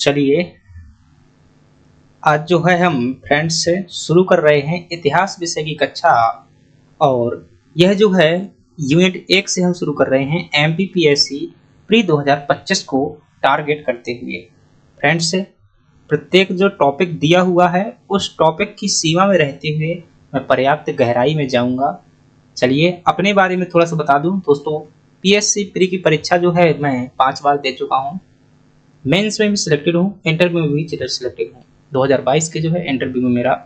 चलिए आज जो है हम फ्रेंड्स से शुरू कर रहे हैं इतिहास विषय की कक्षा। और यह जो है यूनिट 1 से हम शुरू कर रहे हैं एमपीपीएससी प्री 2025 को टारगेट करते हुए। फ्रेंड्स से प्रत्येक जो टॉपिक दिया हुआ है उस टॉपिक की सीमा में रहते हुए मैं पर्याप्त गहराई में जाऊंगा। चलिए अपने बारे में थोड़ा सा बता दूं दोस्तों, पीएससी प्री की परीक्षा जो है मैं 5 बार दे चुका हूं। मेंस में भी सिलेक्टेड हूँ, इंटरव्यू में भी सिलेक्टेड हूँ। 2022 के जो है इंटरव्यू में मेरा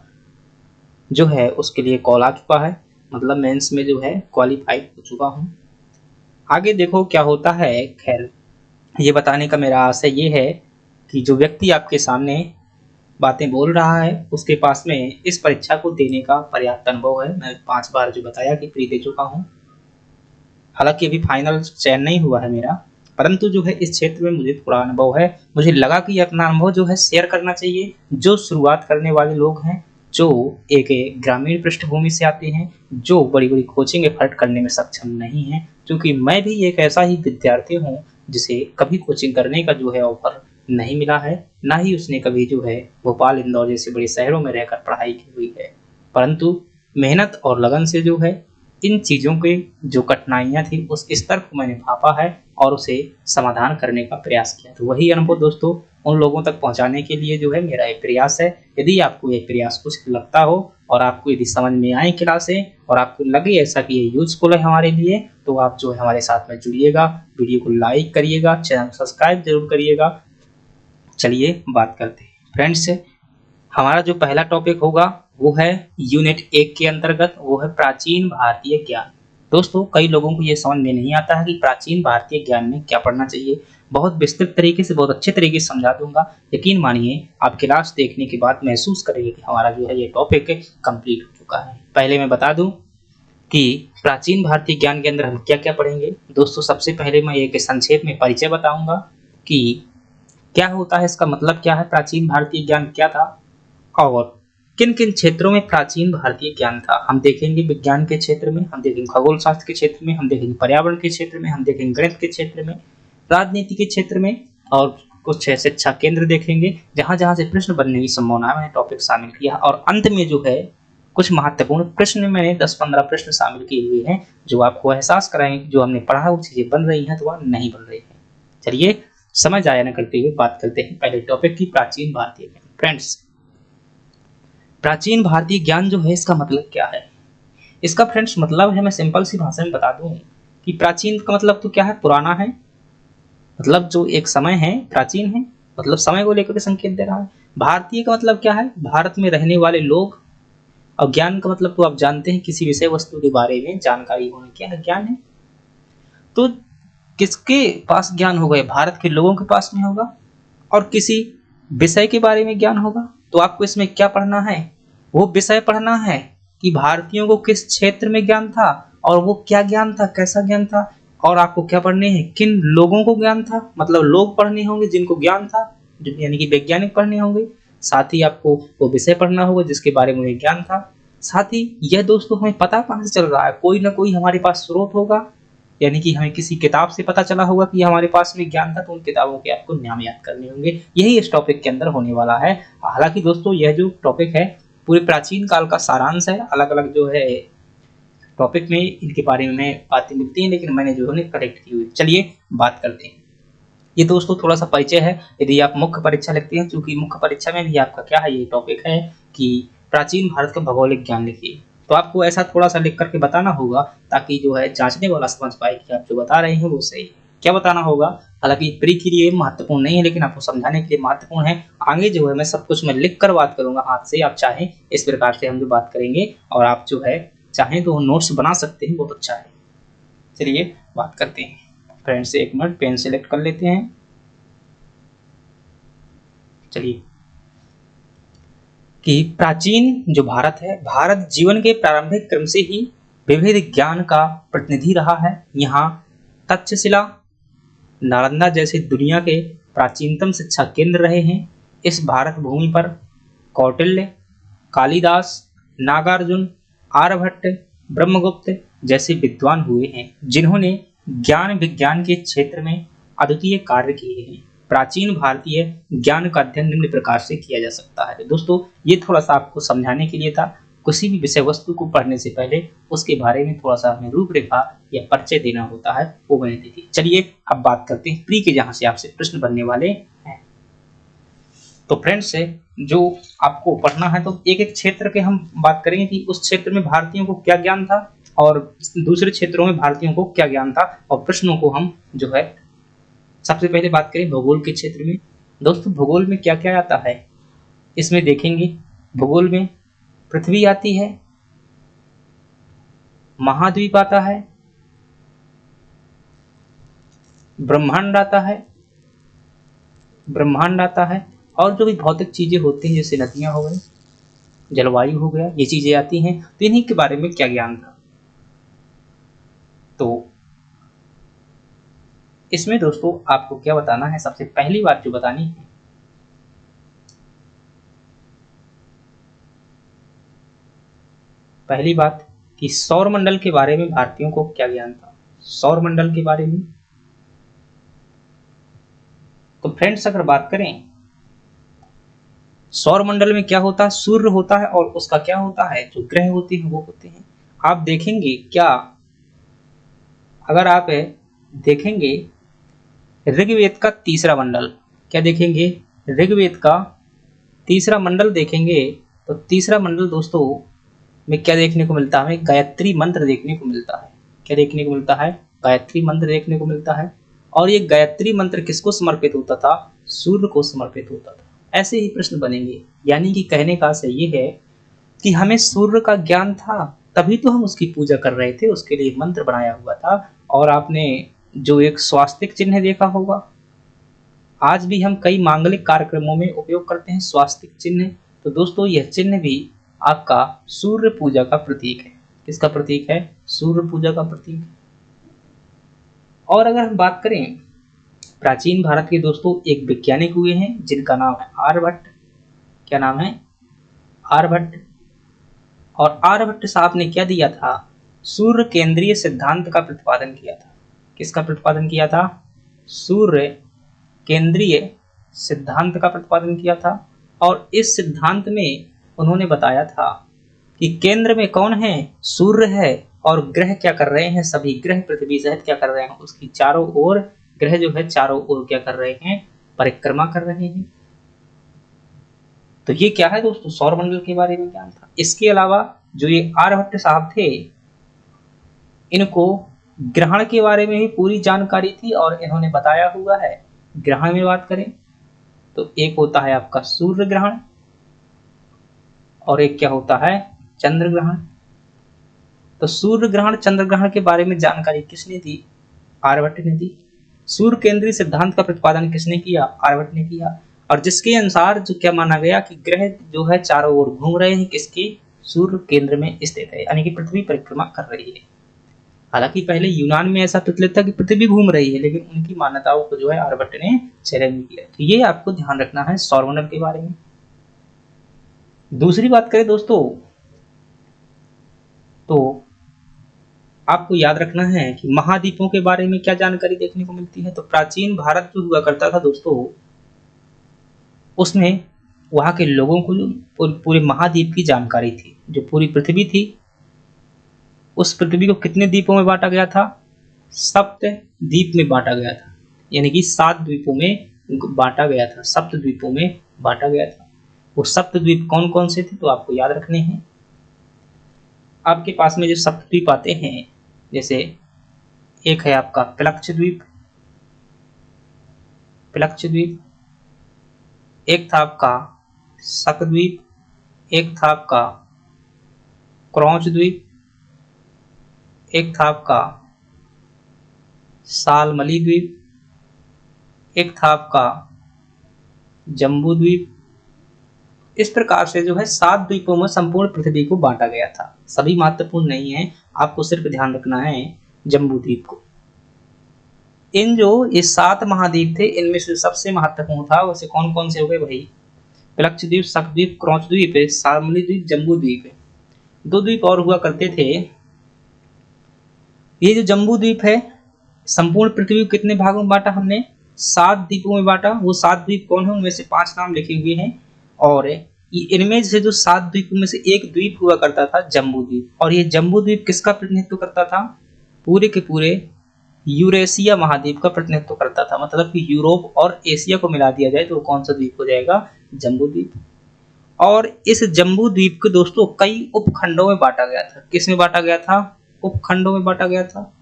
जो है उसके लिए कॉल आ चुका है, मतलब मेंस में जो है क्वालिफाइड हो चुका हूँ। आगे देखो क्या होता है। खैर ये बताने का मेरा आशय ये है कि जो व्यक्ति आपके सामने बातें बोल रहा है उसके पास में इस परीक्षा को देने का पर्याप्त अनुभव है। मैं 5 बार जो बताया कि प्री दे चुका हूँ, हालांकि अभी फाइनल चयन नहीं हुआ है मेरा, परंतु जो है इस क्षेत्र में मुझे थोड़ा अनुभव है। मुझे लगा कि अपना अनुभव जो है शेयर करना चाहिए। जो शुरुआत करने वाले लोग हैं, जो एक ग्रामीण पृष्ठभूमि से आते हैं, जो बड़ी बड़ी कोचिंग एफर्ट करने में सक्षम नहीं है, क्योंकि मैं भी एक ऐसा ही विद्यार्थी हूँ जिसे कभी कोचिंग करने का जो है ऑफर नहीं मिला है, ना ही उसने कभी जो है भोपाल इंदौर जैसे बड़े शहरों में रहकर पढ़ाई की हुई है। परंतु मेहनत और लगन से जो है इन चीज़ों के जो कठिनाइयाँ थी उस स्तर को मैंने भापा है और उसे समाधान करने का प्रयास किया। तो वही अनुभव दोस्तों उन लोगों तक पहुंचाने के लिए जो है मेरा एक प्रयास है। यदि आपको ये प्रयास कुछ लगता हो और आपको यदि समझ में आए क्लासें और आपको लगे ऐसा कि ये यूजफुल है हमारे लिए, तो आप जो है हमारे साथ में जुड़िएगा, वीडियो को लाइक करिएगा, चैनल सब्सक्राइब जरूर करिएगा। चलिए बात करते हैं फ्रेंड्स। हमारा जो पहला टॉपिक होगा वो है यूनिट 1 के अंतर्गत, वो है प्राचीन भारतीय ज्ञान। दोस्तों कई लोगों को ये समझ में नहीं आता है कि प्राचीन भारतीय ज्ञान में क्या पढ़ना चाहिए। बहुत विस्तृत तरीके से, बहुत अच्छे तरीके से समझा दूंगा। यकीन मानिए आप क्लास देखने के बाद महसूस करेंगे कि हमारा जो है ये टॉपिक कंप्लीट हो चुका है। पहले मैं बता दूं कि प्राचीन भारतीय ज्ञान के अंदर हम क्या क्या पढ़ेंगे। दोस्तों सबसे पहले मैं एक संक्षेप में परिचय बताऊंगा कि क्या होता है, इसका मतलब क्या है, प्राचीन भारतीय ज्ञान क्या था और किन किन क्षेत्रों में प्राचीन भारतीय ज्ञान था। हम देखेंगे विज्ञान के क्षेत्र में, हम देखेंगे खगोल शास्त्र के क्षेत्र में, हम देखेंगे पर्यावरण के क्षेत्र में, हम देखेंगे गणित के क्षेत्र में, राजनीति के क्षेत्र में, और कुछ शिक्षा केंद्र देखेंगे जहां जहां से प्रश्न बनने की संभावना है। मैंने टॉपिक शामिल किया और अंत में जो है कुछ महत्वपूर्ण प्रश्न मैंने 10-15 प्रश्न शामिल किए हुए हैं जो आपको एहसास कराएंगे जो हमने पढ़ा वो चीजें बन रही हैं तो वह नहीं बन रही है। चलिए समझ आया न करते हुए बात करते हैं पहले टॉपिक की, प्राचीन भारतीय ज्ञान। फ्रेंड्स प्राचीन भारतीय ज्ञान जो है इसका मतलब क्या है। इसका फ्रेंड्स मतलब है, मैं सिंपल सी भाषा में बता दूं कि प्राचीन का मतलब तो क्या है, पुराना है। मतलब जो एक समय है प्राचीन है, मतलब समय को लेकर के संकेत दे रहा है। भारतीय का मतलब क्या है, भारत में रहने वाले लोग। और ज्ञान का मतलब तो आप जानते हैं किसी विषय वस्तु के बारे में जानकारी होना, क्या है, ज्ञान है। तो किसके पास ज्ञान होगा, भारत के लोगों के पास में होगा और किसी विषय के बारे में ज्ञान होगा। तो आपको इसमें क्या पढ़ना है, वो विषय पढ़ना है कि भारतीयों को किस क्षेत्र में ज्ञान था और वो क्या ज्ञान था, कैसा ज्ञान था। और आपको क्या पढ़ने हैं, किन लोगों को ज्ञान था, मतलब लोग पढ़ने होंगे जिनको ज्ञान था, यानी कि वैज्ञानिक पढ़ने होंगे। साथ ही आपको वो विषय पढ़ना होगा जिसके बारे में उन्हें ज्ञान था। साथ ही यह दोस्तों हमें पता कहां से चल रहा है, कोई ना कोई हमारे पास स्रोत होगा, यानी कि हमें किसी किताब से पता चला होगा कि हमारे पास में ज्ञान था, तो उन किताबों के आपको नाम याद करने होंगे। यही इस टॉपिक के अंदर होने वाला है। हालांकि दोस्तों यह जो टॉपिक है पूरे प्राचीन काल का सारांश है। अलग अलग जो है टॉपिक में इनके बारे में बातें मिलती हैं, लेकिन मैंने जो है कलेक्ट की हुई। चलिए बात करते हैं। ये दोस्तों थोड़ा सा परिचय है। यदि आप मुख्य परीक्षा लिखते हैं, क्योंकि मुख्य परीक्षा में भी आपका क्या है, ये टॉपिक है कि प्राचीन भारत का भौगोलिक ज्ञान लिखिए, तो आपको ऐसा थोड़ा सा लिख करके बताना होगा ताकि जो है जांचने वाला समझ पाए कि आप जो बता रहे हैं वो सही है। क्या बताना होगा, हालांकि प्री के लिए महत्वपूर्ण नहीं है लेकिन आपको समझाने के लिए महत्वपूर्ण है। आगे जो है मैं सब कुछ मैं लिख कर बात करूंगा हाथ से, आप चाहें इस प्रकार से हम जो बात करेंगे और आप जो है चाहें तो नोट्स बना सकते हैं, बहुत अच्छा है। चलिए बात करते हैं फ्रेंड्स, एक मिनट पेन सेलेक्ट कर लेते हैं। चलिए कि प्राचीन जो भारत है, भारत जीवन के प्रारंभिक क्रम से ही विविध ज्ञान का प्रतिनिधि रहा है। यहाँ तक्षशिला, नालंदा जैसे दुनिया के प्राचीनतम शिक्षा केंद्र रहे हैं। इस भारत भूमि पर कौटिल्य, कालिदास, नागार्जुन, आर्यभट्ट, ब्रह्मगुप्त जैसे विद्वान हुए हैं जिन्होंने ज्ञान विज्ञान के क्षेत्र में अद्वितीय कार्य किए हैं। प्राचीन भारतीय ज्ञान का अध्ययन निम्न प्रकार से किया जा सकता है। तो दोस्तों ये थोड़ा सा आपको समझाने के लिए था। किसी भी विषय वस्तु को पढ़ने से पहले उसके बारे में थोड़ा सा हमें रूपरेखा या परिचय देना होता है, वो मैंने दी थी। चलिए अब बात करते हैं प्री के, जहां से आपसे प्रश्न बनने वाले हैं। तो फ्रेंड्स जो आपको पढ़ना है, तो एक एक क्षेत्र के हम बात करेंगे कि उस क्षेत्र में भारतीयों को क्या ज्ञान था और दूसरे क्षेत्रों में भारतीयों को क्या ज्ञान था, और प्रश्नों को हम जो है सबसे पहले बात करें भूगोल के क्षेत्र में। दोस्तों भूगोल में क्या क्या आता है इसमें देखेंगे। भूगोल में पृथ्वी आती है, महाद्वीप आता है, ब्रह्मांड आता है, और जो भी भौतिक चीजें होती हैं जैसे नदियां हो गई, जलवायु हो गया, ये चीजें आती हैं। तो इन्हीं के बारे में क्या ज्ञान था। तो इसमें दोस्तों आपको क्या बताना है, सबसे पहली बात जो बतानी है, पहली बात कि सौर मंडल के बारे में भारतीयों को क्या ज्ञान था। सौर मंडल के बारे में तो फ्रेंड्स अगर बात करें, सौर मंडल में क्या होता है, सूर्य होता है और उसका क्या होता है, जो ग्रह होते हैं वो होते हैं। आप देखेंगे क्या, अगर आप देखेंगे ऋग्वेद का तीसरा मंडल, क्या देखेंगे, ऋग्वेद का तीसरा मंडल देखेंगे, तो तीसरा मंडल दोस्तों में क्या देखने को मिलता है, हमें गायत्री मंत्र देखने को मिलता है। क्या देखने को मिलता है, गायत्री मंत्र देखने को मिलता है। और ये गायत्री मंत्र किसको समर्पित होता था, सूर्य को समर्पित होता था। ऐसे ही प्रश्न बनेंगे, यानी कि कहने का आशय ये है कि हमें सूर्य का ज्ञान था, तभी तो हम उसकी पूजा कर रहे थे, उसके लिए मंत्र बनाया हुआ था। और आपने जो एक स्वास्तिक चिन्ह देखा होगा, आज भी हम कई मांगलिक कार्यक्रमों में उपयोग करते हैं स्वास्तिक चिन्ह। तो दोस्तों यह चिन्ह भी आपका सूर्य पूजा का प्रतीक है। किसका प्रतीक है, सूर्य पूजा का प्रतीक। और अगर हम बात करें प्राचीन भारत के दोस्तों, एक वैज्ञानिक हुए हैं जिनका नाम है आर्यभट्ट। क्या नाम है, आर्यभट्ट। और आर्यभट्ट साहब ने क्या दिया था, सूर्य केंद्रीय सिद्धांत का प्रतिपादन किया था। किसका प्रतिपादन किया था, सूर्य केंद्रीय सिद्धांत का प्रतिपादन किया था। और इस सिद्धांत में उन्होंने बताया था कि केंद्र में कौन है, सूर्य है, और ग्रह क्या कर रहे हैं, सभी ग्रह पृथ्वी सहित क्या कर रहे हैं, उसकी चारों ओर ग्रह जो है चारों ओर क्या कर रहे हैं, परिक्रमा कर रहे हैं। तो ये क्या है दोस्तों, सौरमंडल के बारे में ज्ञान था। इसके अलावा जो ये आर्यभट्ट साहब थे, इनको ग्रहण के बारे में भी पूरी जानकारी थी और इन्होंने बताया हुआ है। ग्रहण में बात करें तो एक होता है आपका सूर्य ग्रहण और एक क्या होता है, चंद्र ग्रहण। तो सूर्य ग्रहण चंद्र ग्रहण के बारे में जानकारी किसने दी, आर्यभट्ट ने दी। सूर्य केंद्रीय सिद्धांत का प्रतिपादन किसने किया, आर्यभट्ट ने किया। और जिसके अनुसार जो क्या माना गया कि ग्रह जो है चारों ओर घूम रहे हैं, किसके, सूर्य केंद्र में स्थित है, यानी कि पृथ्वी परिक्रमा कर रही है। हालांकि पहले यूनान में ऐसा प्रचलित था कि पृथ्वी घूम रही है, लेकिन उनकी मान्यताओं को जो है आर्यभट्ट ने चैलेंज किया। तो ये आपको ध्यान रखना है सौरमंडल के बारे में। दूसरी बात करें दोस्तों, तो आपको याद रखना है कि महाद्वीपों के बारे में क्या जानकारी देखने को मिलती है। तो प्राचीन भारत जो हुआ करता था दोस्तों, उसमें वहां के लोगों को जो पूरे महाद्वीप की जानकारी थी। जो पूरी पृथ्वी थी, उस पृथ्वी को कितने द्वीपों में बांटा गया था, सप्त द्वीप में बांटा गया था, यानी कि 7 द्वीपों में बांटा गया था, सप्त द्वीपों में बांटा गया था। वो सप्त द्वीप कौन कौन से थे, तो आपको याद रखने हैं। आपके पास में जो सप्त द्वीप आते हैं, जैसे एक है आपका प्लक्ष द्वीप, एक था आपका शकद्वीप, एक था आपका क्रौंच द्वीप, एक था आपका सालमली द्वीप, एक था आपका जम्बू द्वीप। इस प्रकार से जो है 7 द्वीपों में संपूर्ण पृथ्वी को बांटा गया था। सभी महत्वपूर्ण नहीं है, आपको सिर्फ ध्यान रखना है जम्बू द्वीप को। इन जो ये 7 महाद्वीप थे, इनमें से सबसे महत्वपूर्ण था, वैसे कौन कौन से हो गए भाई, प्लक्षद्वीप, शकद्वीप, क्रौंच द्वीप है, सालमली द्वीप, जम्बू द्वीप है। 2 द्वीप और हुआ करते थे। ये जो जम्बू द्वीप है, संपूर्ण पृथ्वी को कितने भागों में बांटा हमने, 7 द्वीपों में बांटा। वो 7 द्वीप कौन है, उनमें से 5 नाम लिखे हुए हैं। और इनमें से जो 7 द्वीपों में से एक द्वीप हुआ करता था जम्बू द्वीप, और ये जम्बू द्वीप किसका प्रतिनिधित्व करता था, पूरे के पूरे यूरेशिया महाद्वीप का प्रतिनिधित्व करता था। मतलब कि यूरोप और एशिया को मिला दिया जाए तो कौन सा द्वीप हो जाएगा, जम्बू द्वीप। और इस जम्बू द्वीप को दोस्तों कई उपखंडों में बांटा गया था। किस में बांटा गया था, उपखंडों में बांटा गया था।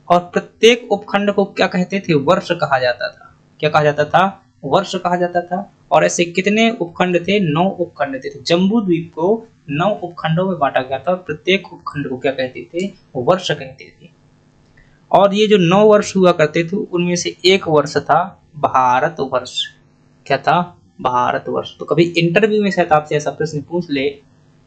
और प्रत्येक उपखंड को क्या कहते थे, वर्ष कहा जाता था। क्या कहा जाता था, वर्ष कहा जाता था। और ऐसे कितने उपखंड थे, 9 उपखंड थे। तो जम्बू द्वीप को 9 उपखंडों में बांटा गया था और प्रत्येक उपखंड को क्या कहते थे, वर्ष कहते थे। और ये जो 9 वर्ष हुआ करते थे उनमें से एक वर्ष था भारतवर्ष। क्या था, भारतवर्ष। तो कभी इंटरव्यू में शायद आपसे ऐसा प्रश्न पूछ ले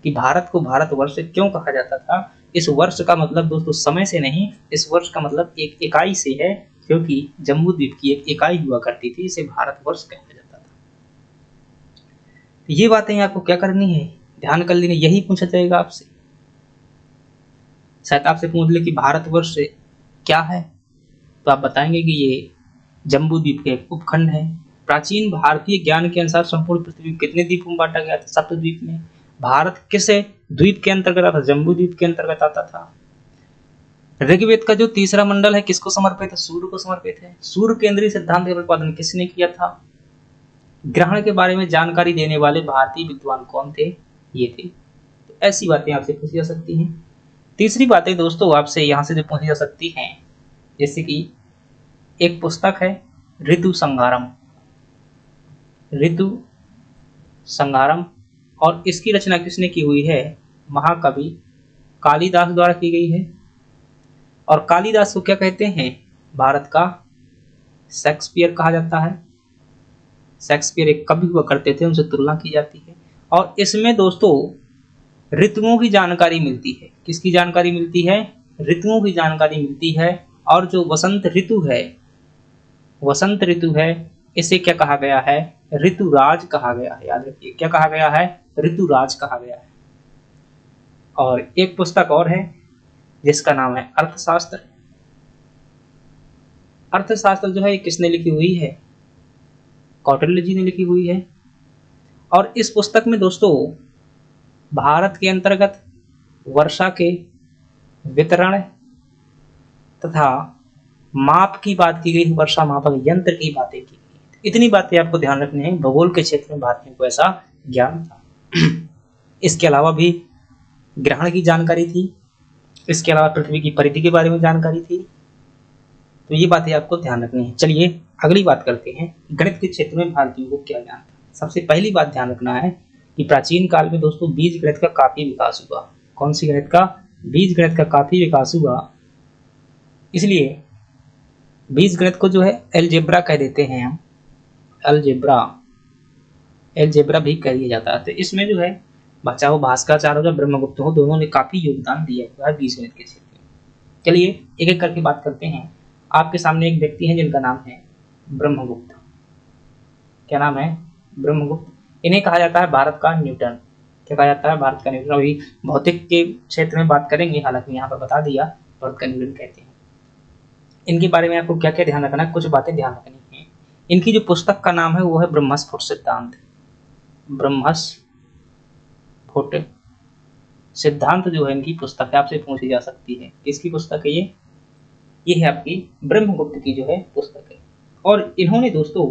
कि भारत को भारतवर्ष क्यों कहा जाता था। इस वर्ष का मतलब दोस्तों समय से नहीं, इस वर्ष का मतलब एक इकाई से है, क्योंकि जम्बू द्वीप की एक इकाई हुआ करती थी, इसे भारतवर्ष कहा जाता था। तो ये बातें आपको क्या करनी है, ध्यान कर लेनी। यही पूछा जाएगा आपसे, शायद आपसे पूछ ले कि भारतवर्ष क्या है, तो आप बताएंगे कि ये जम्बू द्वीप के एक उपखंड है। प्राचीन भारतीय ज्ञान के अनुसार संपूर्ण पृथ्वी को कितने द्वीपों में बांटा गया था, 7 द्वीप में। भारत किस द्वीप के अंतर्गत आता था, जम्बू द्वीप के अंतर्गत आता था। ऋग्वेद का जो तीसरा मंडल है किसको समर्पित है, सूर्य को समर्पित है। सूर्य केंद्रीय सिद्धांत का प्रतिपादन किसने किया था। ग्रहण के बारे में जानकारी देने वाले भारतीय विद्वान कौन थे, ये थे। तो ऐसी बातें आपसे पूछी जा सकती हैं। तीसरी बातें दोस्तों आपसे यहाँ से जो पूछी जा सकती हैं, जैसे कि एक पुस्तक है ऋतु संहारम, ऋतु संहारम, और इसकी रचना किसने की हुई है, महाकवि कालिदास द्वारा की गई है। और कालिदास को क्या कहते हैं, भारत का शेक्सपियर कहा जाता है। शेक्सपियर एक कवि हुआ करते थे, उनसे तुलना की जाती है। और इसमें दोस्तों ऋतुओं की जानकारी मिलती है। किसकी जानकारी मिलती है, ऋतुओं की जानकारी मिलती है। और जो वसंत ऋतु है, वसंत ऋतु है, इसे क्या कहा गया है, ऋतुराज कहा गया है। याद रखिए, क्या कहा गया है, ऋतुराज कहा गया है। और एक पुस्तक और है जिसका नाम है अर्थशास्त्र। अर्थशास्त्र जो है ये किसने लिखी हुई है, कौटिल्य जी ने लिखी हुई है। और इस पुस्तक में दोस्तों भारत के अंतर्गत वर्षा के वितरण तथा माप की बात की गई, वर्षा मापक यंत्र की बातें की गई। इतनी बातें आपको ध्यान रखनी है, भूगोल के क्षेत्र में भारतीयों को ऐसा ज्ञान था। इसके अलावा भी ग्रहण की जानकारी थी, इसके अलावा पृथ्वी की परिधि के बारे में जानकारी थी। तो ये बातें आपको ध्यान रखनी है। चलिए अगली बात करते हैं, गणित के क्षेत्र में भारतीयों को क्या ज्ञान था। सबसे पहली बात ध्यान रखना है कि प्राचीन काल में दोस्तों बीज गणित का काफी विकास हुआ। कौन सी गणित का, बीज गणित का काफी विकास हुआ। इसलिए बीज गणित को जो है एलजेब्रा कह देते हैं हम, अलजेब्रा, एलजेब्रा भी कह दिया जाता है। तो इसमें जो है चाहे भास्कराचार्य हो, ब्रह्मगुप्त हो, दोनों ने काफी योगदान दिया हुआ है बीज गणित के क्षेत्र में। चलिए एक एक करके बात करते हैं। आपके सामने एक व्यक्ति है जिनका नाम है ब्रह्मगुप्त। क्या नाम है, ब्रह्मगुप्त। इन्हें कहा जाता है भारत का न्यूटन। क्या कहा जाता है, भारत का न्यूटन। अभी भौतिक के क्षेत्र में बात करेंगे, हालांकि यहाँ पर बता दिया भारत का न्यूटन कहते हैं। इनके बारे में आपको क्या क्या ध्यान रखना है, कुछ बातें ध्यान रखनी है। इनकी जो पुस्तक का नाम है वो है ब्रह्मस्फुट सिद्धांत। ब्रह्मस्फुट सिद्धांत जो है इनकी पुस्तक है, आपसे पूछी जा सकती है। किसकी पुस्तक है ये है आपकी ब्रह्मगुप्त की जो है पुस्तक है। और इन्होंने दोस्तों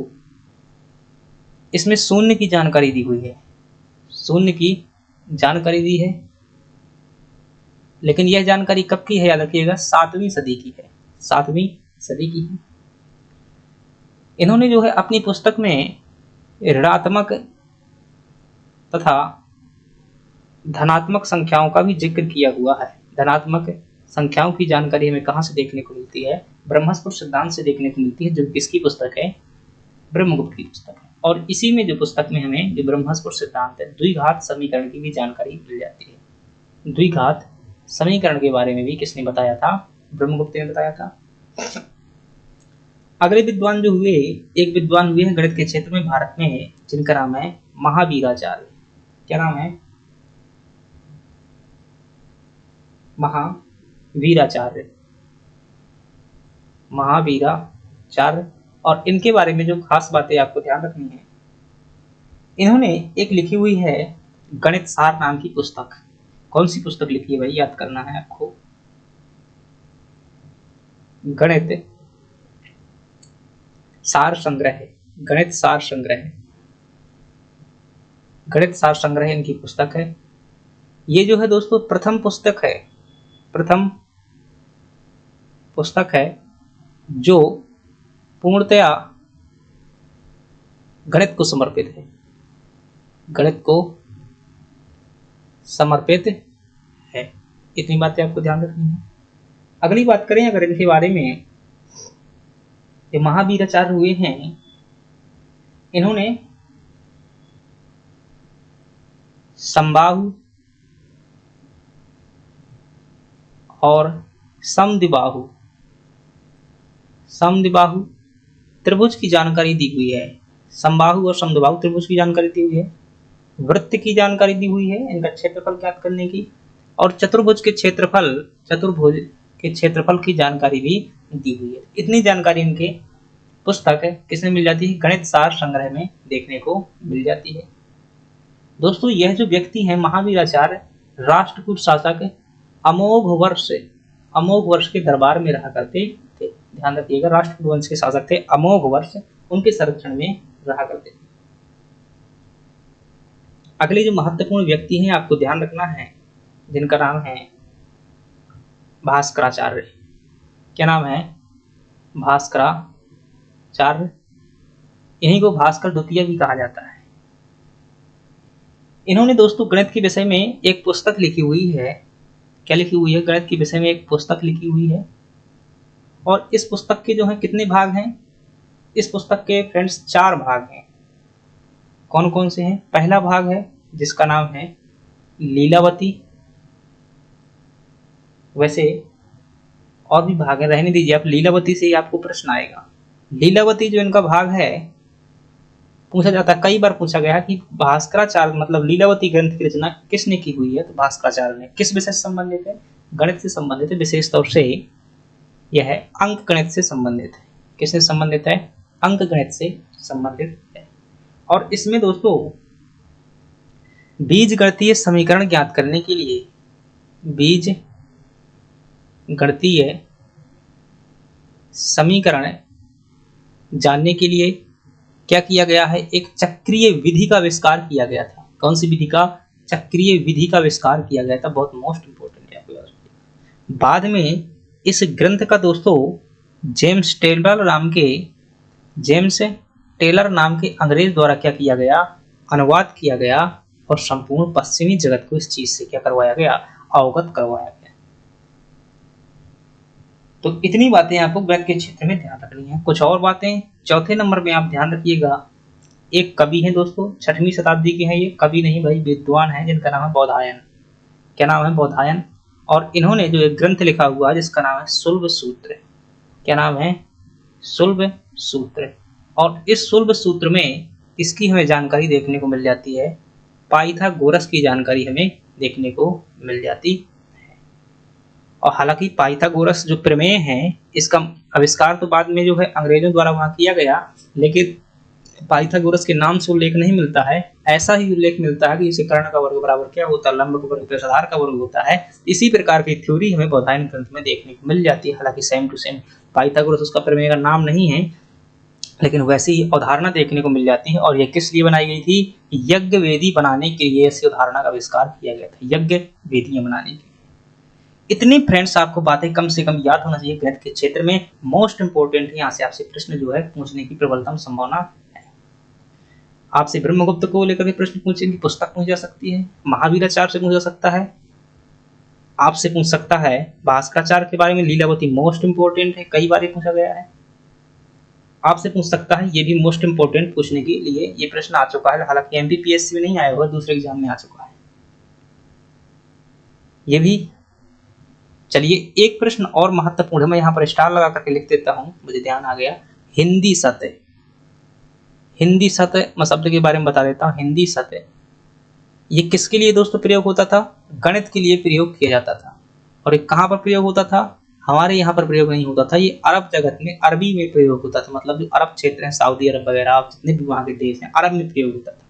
इसमें शून्य की जानकारी दी हुई है, शून्य की जानकारी दी है। लेकिन यह जानकारी कब की है, याद रखिएगा 7वीं सदी की है, 7वीं सदी की है। इन्होंने जो है अपनी पुस्तक में ऋणात्मक तथा धनात्मक संख्याओं का भी जिक्र किया हुआ है। धनात्मक संख्याओं की जानकारी हमें कहाँ से देखने को मिलती है, ब्रह्मस्फुट सिद्धांत से देखने को मिलती है, जो किसकी पुस्तक है, ब्रह्मगुप्त की पुस्तक है। और इसी में जो पुस्तक में हमें जो ब्रह्मस्फुट सिद्धांत है, द्विघात समीकरण की भी जानकारी मिल जाती है। द्विघात समीकरण के बारे में भी किसने बताया था, ब्रह्मगुप्त ने बताया था। अगले विद्वान जो हुए, एक विद्वान हुए हैं गणित के क्षेत्र में भारत में, जिनका नाम है महावीराचार्य। क्या नाम है, महावीराचार्य। महावीराचार्य और इनके बारे में जो खास बातें आपको ध्यान रखनी है, इन्होंने एक लिखी हुई है गणित सार नाम की पुस्तक। कौन सी पुस्तक लिखी है भाई, याद करना है आपको। गणित सार संग्रह, गणित सार संग्रह, गणित सार संग्रह इनकी पुस्तक है। ये जो है दोस्तों प्रथम पुस्तक है, प्रथम पुस्तक है जो पूर्णतया गणित को समर्पित है, गणित को समर्पित है। इतनी बातें आपको ध्यान रखनी है। अगली बात करें अगर इनके बारे में, ये महावीराचार्य हुए हैं, इन्होंने समबाहु और समद्विबाहु त्रिभुज की जानकारी दी हुई है। समबाहु और समद्विबाहु त्रिभुज की जानकारी दी हुई है, वृत्त की जानकारी दी हुई है इनका क्षेत्रफल ज्ञात करने की, और चतुर्भुज के क्षेत्रफल की जानकारी भी दी हुई है। इतनी जानकारी इनके पुस्तक है किसमें मिल जाती है, गणित सार संग्रह में देखने को मिल जाती है। दोस्तों यह जो व्यक्ति है महावीराचार्य, राष्ट्रकूट शासक अमोघ वर्ष के दरबार में रहा करते थे। ध्यान रखिएगा, राष्ट्रकूट वंश के शासक थे, अमोघ वर्ष उनके संरक्षण में रहा करते थे। अगले जो महत्वपूर्ण व्यक्ति हैं आपको ध्यान रखना है, जिनका नाम है भास्कराचार्य। क्या नाम है, भास्कराचार्य। इन्हीं को भास्कर द्वितीय भी कहा जाता है। इन्होंने दोस्तों गणित के विषय में एक पुस्तक लिखी हुई है। क्या लिखी हुई है, गणित के विषय में एक पुस्तक लिखी हुई है। और इस पुस्तक के जो है कितने भाग हैं, इस पुस्तक के फ्रेंड्स 4 भाग हैं। कौन कौन से हैं, पहला भाग है जिसका नाम है लीलावती। वैसे और भी भाग है, रहने दीजिए, आप लीलावती से ही आपको प्रश्न आएगा। लीलावती जो इनका भाग है, पूछा जाता है, कई बार पूछा गया कि भास्कराचार्य मतलब लीलावती ग्रंथ की रचना किसने की हुई है, तो भास्कराचार्य ने। किस विषय से संबंधित है, गणित से संबंधित है। विशेष तौर से यह अंक गणित से संबंधित है। किससे संबंधित है, अंक गणित से संबंधित है। और इसमें दोस्तों बीज गणितीय समीकरण ज्ञात करने के लिए, बीज गणितीय समीकरण जानने के लिए क्या किया गया है, एक चक्रीय विधि का आविष्कार किया गया था। कौन सी विधि का, चक्रीय विधि का आविष्कार किया गया था। बहुत मोस्ट इंपोर्टेंट है आपको याद रखिए। बाद में इस ग्रंथ का दोस्तों जेम्स टेलर नाम के अंग्रेज द्वारा क्या किया गया, अनुवाद किया गया, और संपूर्ण पश्चिमी जगत को इस चीज से क्या करवाया गया, अवगत करवाया गया। तो इतनी बातें आपको गणित के क्षेत्र में ध्यान रखनी है। कुछ और बातें चौथे नंबर में आप ध्यान रखिएगा। एक कवि है दोस्तों, 6वीं शताब्दी के हैं ये, कवि नहीं भाई विद्वान है, जिनका नाम है बोधायन। क्या नाम है, बोधायन। और इन्होंने जो एक ग्रंथ लिखा हुआ है जिसका नाम है शुल्ब सूत्र। क्या नाम है, शुल्ब सूत्र। और इस शुल्ब सूत्र में इसकी हमें जानकारी देखने को मिल जाती है, पाइथागोरस की जानकारी हमें देखने को मिल जाती है। और हालांकि पाइथागोरस जो प्रमेय है, इसका आविष्कार तो बाद में जो है अंग्रेजों द्वारा वहां किया गया, लेकिन पाइथागोरस के नाम से उल्लेख नहीं मिलता है। ऐसा ही उल्लेख मिलता है कि इसे कर्ण का वर्ग बराबर क्या होता है, लंब का वर्ग प्लस आधार का वर्ग होता है। इसी प्रकार की थ्योरी हमें बोधायन ग्रंथ में देखने को मिल जाती है। हालांकि सेम टू सेम पाइथागोरस उसका प्रमेय का नाम नहीं है, लेकिन वैसी ही अवधारणा देखने को मिल जाती है। और यह किस लिए बनाई गई थी, यज्ञ वेदी बनाने के लिए ऐसी अवधारणा का आविष्कार किया गया था, यज्ञ वेदियां बनाने के लिए। इतनी फ्रेंड्स आपको बातें कम से कम याद होना चाहिए गणित के क्षेत्र में। मोस्ट इंपोर्टेंट है, यहाँ से आपसे प्रश्न जो है पूछने की प्रबलतम संभावना है। आपसे ब्रह्मगुप्त को लेकर के प्रश्न पूछने की पुस्तक पूछी जा सकती है, महावीराचार्य से पूछा जा सकता है, आपसे पूछ सकता है भास्कराचार्य के बारे में, लीलावती मोस्ट इंपोर्टेंट है, कई बार पूछा गया है। आपसे पूछ सकता है, ये भी मोस्ट इंपोर्टेंट पूछने के लिए ये प्रश्न आ चुका है, हालांकि एमपीपीएससी में नहीं आया हुआ, दूसरे एग्जाम में आ चुका है ये भी। चलिए एक प्रश्न और महत्वपूर्ण है, मैं यहाँ पर स्टार लगा करके लिख देता हूँ, मुझे ध्यान आ गया। हिंदी सतह, हिंदी सतह मैं शब्द के बारे में बता देता हूँ। हिंदी सतह ये किसके लिए दोस्तों प्रयोग होता था, गणित के लिए प्रयोग किया जाता था। और ये कहाँ पर प्रयोग होता था, हमारे यहाँ पर प्रयोग नहीं होता था, ये अरब जगत में अरबी में प्रयोग होता था। मतलब जो अरब क्षेत्र है, सऊदी अरब वगैरह जितने भी वहाँ के देश हैं, अरब में प्रयोग होता था।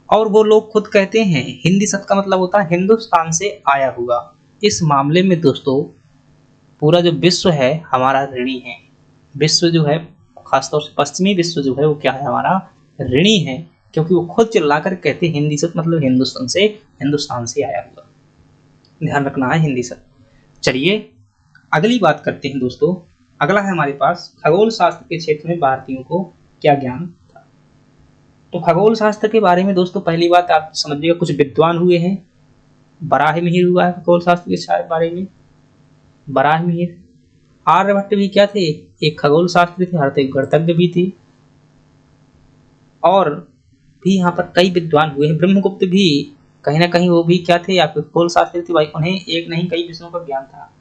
और वो लोग खुद कहते हैं हिंदी शब्द का मतलब होता है हिंदुस्तान से आया हुआ। इस मामले में दोस्तों पूरा जो विश्व है हमारा ऋणी है। विश्व जो है, खासतौर से पश्चिमी विश्व जो है वो क्या है, हमारा ऋणी है, क्योंकि वो खुद चिल्लाकर कहते हैं हिंदी शब्द मतलब हिंदुस्तान से आया हुआ। ध्यान रखना है हिंदी शब्द। चलिए अगली बात करते हैं दोस्तों। अगला है हमारे पास खगोल शास्त्र के क्षेत्र में भारतीयों को क्या ज्ञान था। तो खगोल शास्त्र के बारे में दोस्तों पहली बात आप समझिएगा, कुछ विद्वान हुए हैं। बराहमिहिर हुआ है खगोल शास्त्र के बारे में, बराहमिहिर। आर्यभट्ट भी क्या थे, एक खगोल शास्त्री थे, एक गणितज्ञ भी थे। और भी यहाँ पर कई विद्वान हुए हैं। ब्रह्मगुप्त भी कहीं ना कहीं वो भी क्या थे, आपके खगोल शास्त्री थे भाई, उन्हें एक नहीं कई विषयों का ज्ञान था।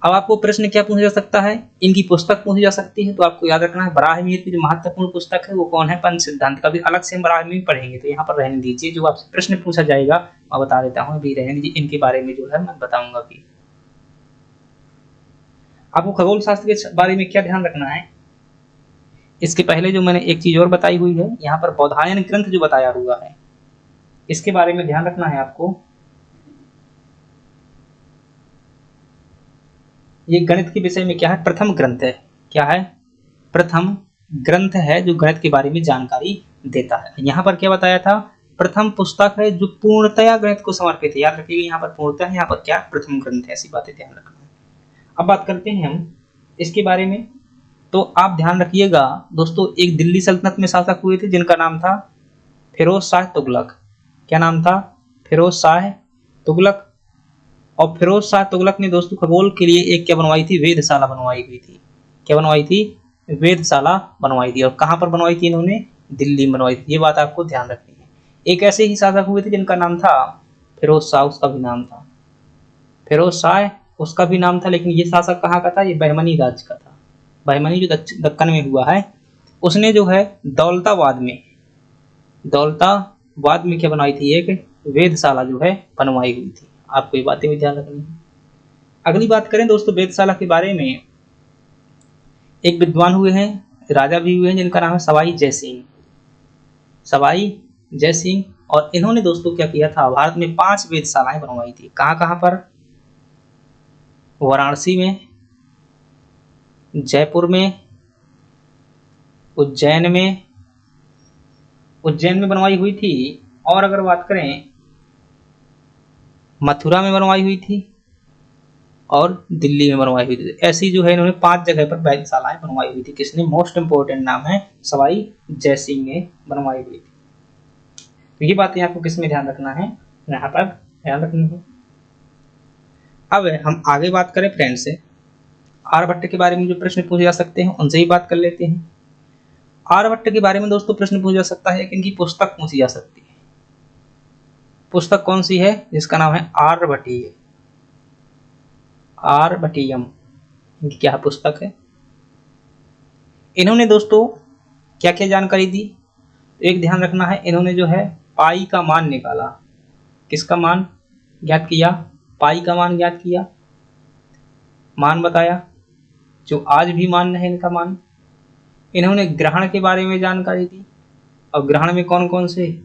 अब आपको प्रश्न क्या पूछा जा सकता है, इनकी पुस्तक पूछी जा सकती है। तो आपको याद रखना है बराहमिहिर की जो महत्वपूर्ण पुस्तक है वो कौन है, पंच सिद्धांत। का भी अलग से हम बराहमिहिर पढ़ेंगे, तो यहाँ पर रहने दीजिए। जो आपसे प्रश्न पूछा जाएगा मैं बता देता हूँ, अभी रहने दीजिए, इनके बारे में जो है मैं बताऊंगा। भी आपको खगोल शास्त्र के बारे में क्या ध्यान रखना है, इसके पहले जो मैंने एक चीज और बताई हुई है, यहाँ पर बौधायन ग्रंथ जो बताया हुआ है, इसके बारे में ध्यान रखना है आपको। ये गणित के विषय में क्या है, प्रथम ग्रंथ है। क्या है, प्रथम ग्रंथ है जो गणित के बारे में जानकारी देता है। यहाँ पर क्या बताया था, प्रथम पुस्तक है जो पूर्णतया गणित को समर्पित है। याद रखिएगा यहाँ पर पूर्णतः, यहाँ पर क्या प्रथम ग्रंथ है, ऐसी बातें ध्यान रखना है। अब बात करते हैं हम इसके बारे में। तो आप ध्यान रखिएगा दोस्तों, एक दिल्ली सल्तनत में शासक हुए थे जिनका नाम था फिरोज शाह तुगलक। क्या नाम था, फिरोज शाह तुगलक। और फिरोज शाह तुगलक ने दोस्तों खगोल के लिए एक क्या बनवाई थी, वेधशाला बनवाई हुई थी। क्या बनवाई थी, वेधशाला बनवाई थी। और कहाँ पर बनवाई थी इन्होंने, दिल्ली में बनवाई थी। ये बात आपको ध्यान रखनी है। एक ऐसे ही शासक हुए थे जिनका नाम था फिरोज शाह, उसका भी नाम था फिरोज शाह, उसका भी नाम था। लेकिन ये शासक कहाँ का था, ये बहमनी राज्य का था। बहमनी जो दक्कन में हुआ है, उसने जो है दौलताबाद में क्या बनवाई थी, एक वेधशाला जो है बनवाई हुई थी। आपको ये बातें भी ध्यान रखनी है। अगली बात करें दोस्तों वेधशाला के बारे में, एक विद्वान हुए हैं, राजा भी हुए हैं, जिनका नाम है सवाई जय सिंह। और इन्होंने दोस्तों क्या किया था, भारत में 5 वेधशालाएं बनवाई थी। कहाँ कहाँ पर, वाराणसी में, जयपुर में, उज्जैन में बनवाई हुई थी। और अगर बात करें मथुरा में बनवाई हुई थी और दिल्ली में बनवाई हुई थी। ऐसी जो है इन्होंने 5 जगह पर वेधशालाएं बनवाई हुई थी। किसने, मोस्ट इंपोर्टेंट नाम है सवाई जय सिंह ने बनवाई हुई थी। तो ये बातें आपको किसमें ध्यान रखना है, यहाँ पर ध्यान रखनी है। अब हम आगे बात करें फ्रेंड से, आर्यभट्ट के बारे में जो प्रश्न पूछे जा सकते हैं उनसे ही बात कर लेते हैं। आर्यभट्ट के बारे में दोस्तों प्रश्न पूछा जा सकता है कि इनकी पुस्तक पूछी जा सकती है। पुस्तक कौन सी है, जिसका नाम है आर्यभट्टियम। इनकी क्या पुस्तक है। इन्होंने दोस्तों क्या क्या जानकारी दी, तो एक ध्यान रखना है, इन्होंने जो है पाई का मान निकाला। किसका मान ज्ञात किया, पाई का मान ज्ञात किया, मान बताया, जो आज भी मान है इनका मान। इन्होंने ग्रहण के बारे में जानकारी दी, और ग्रहण में कौन कौन से,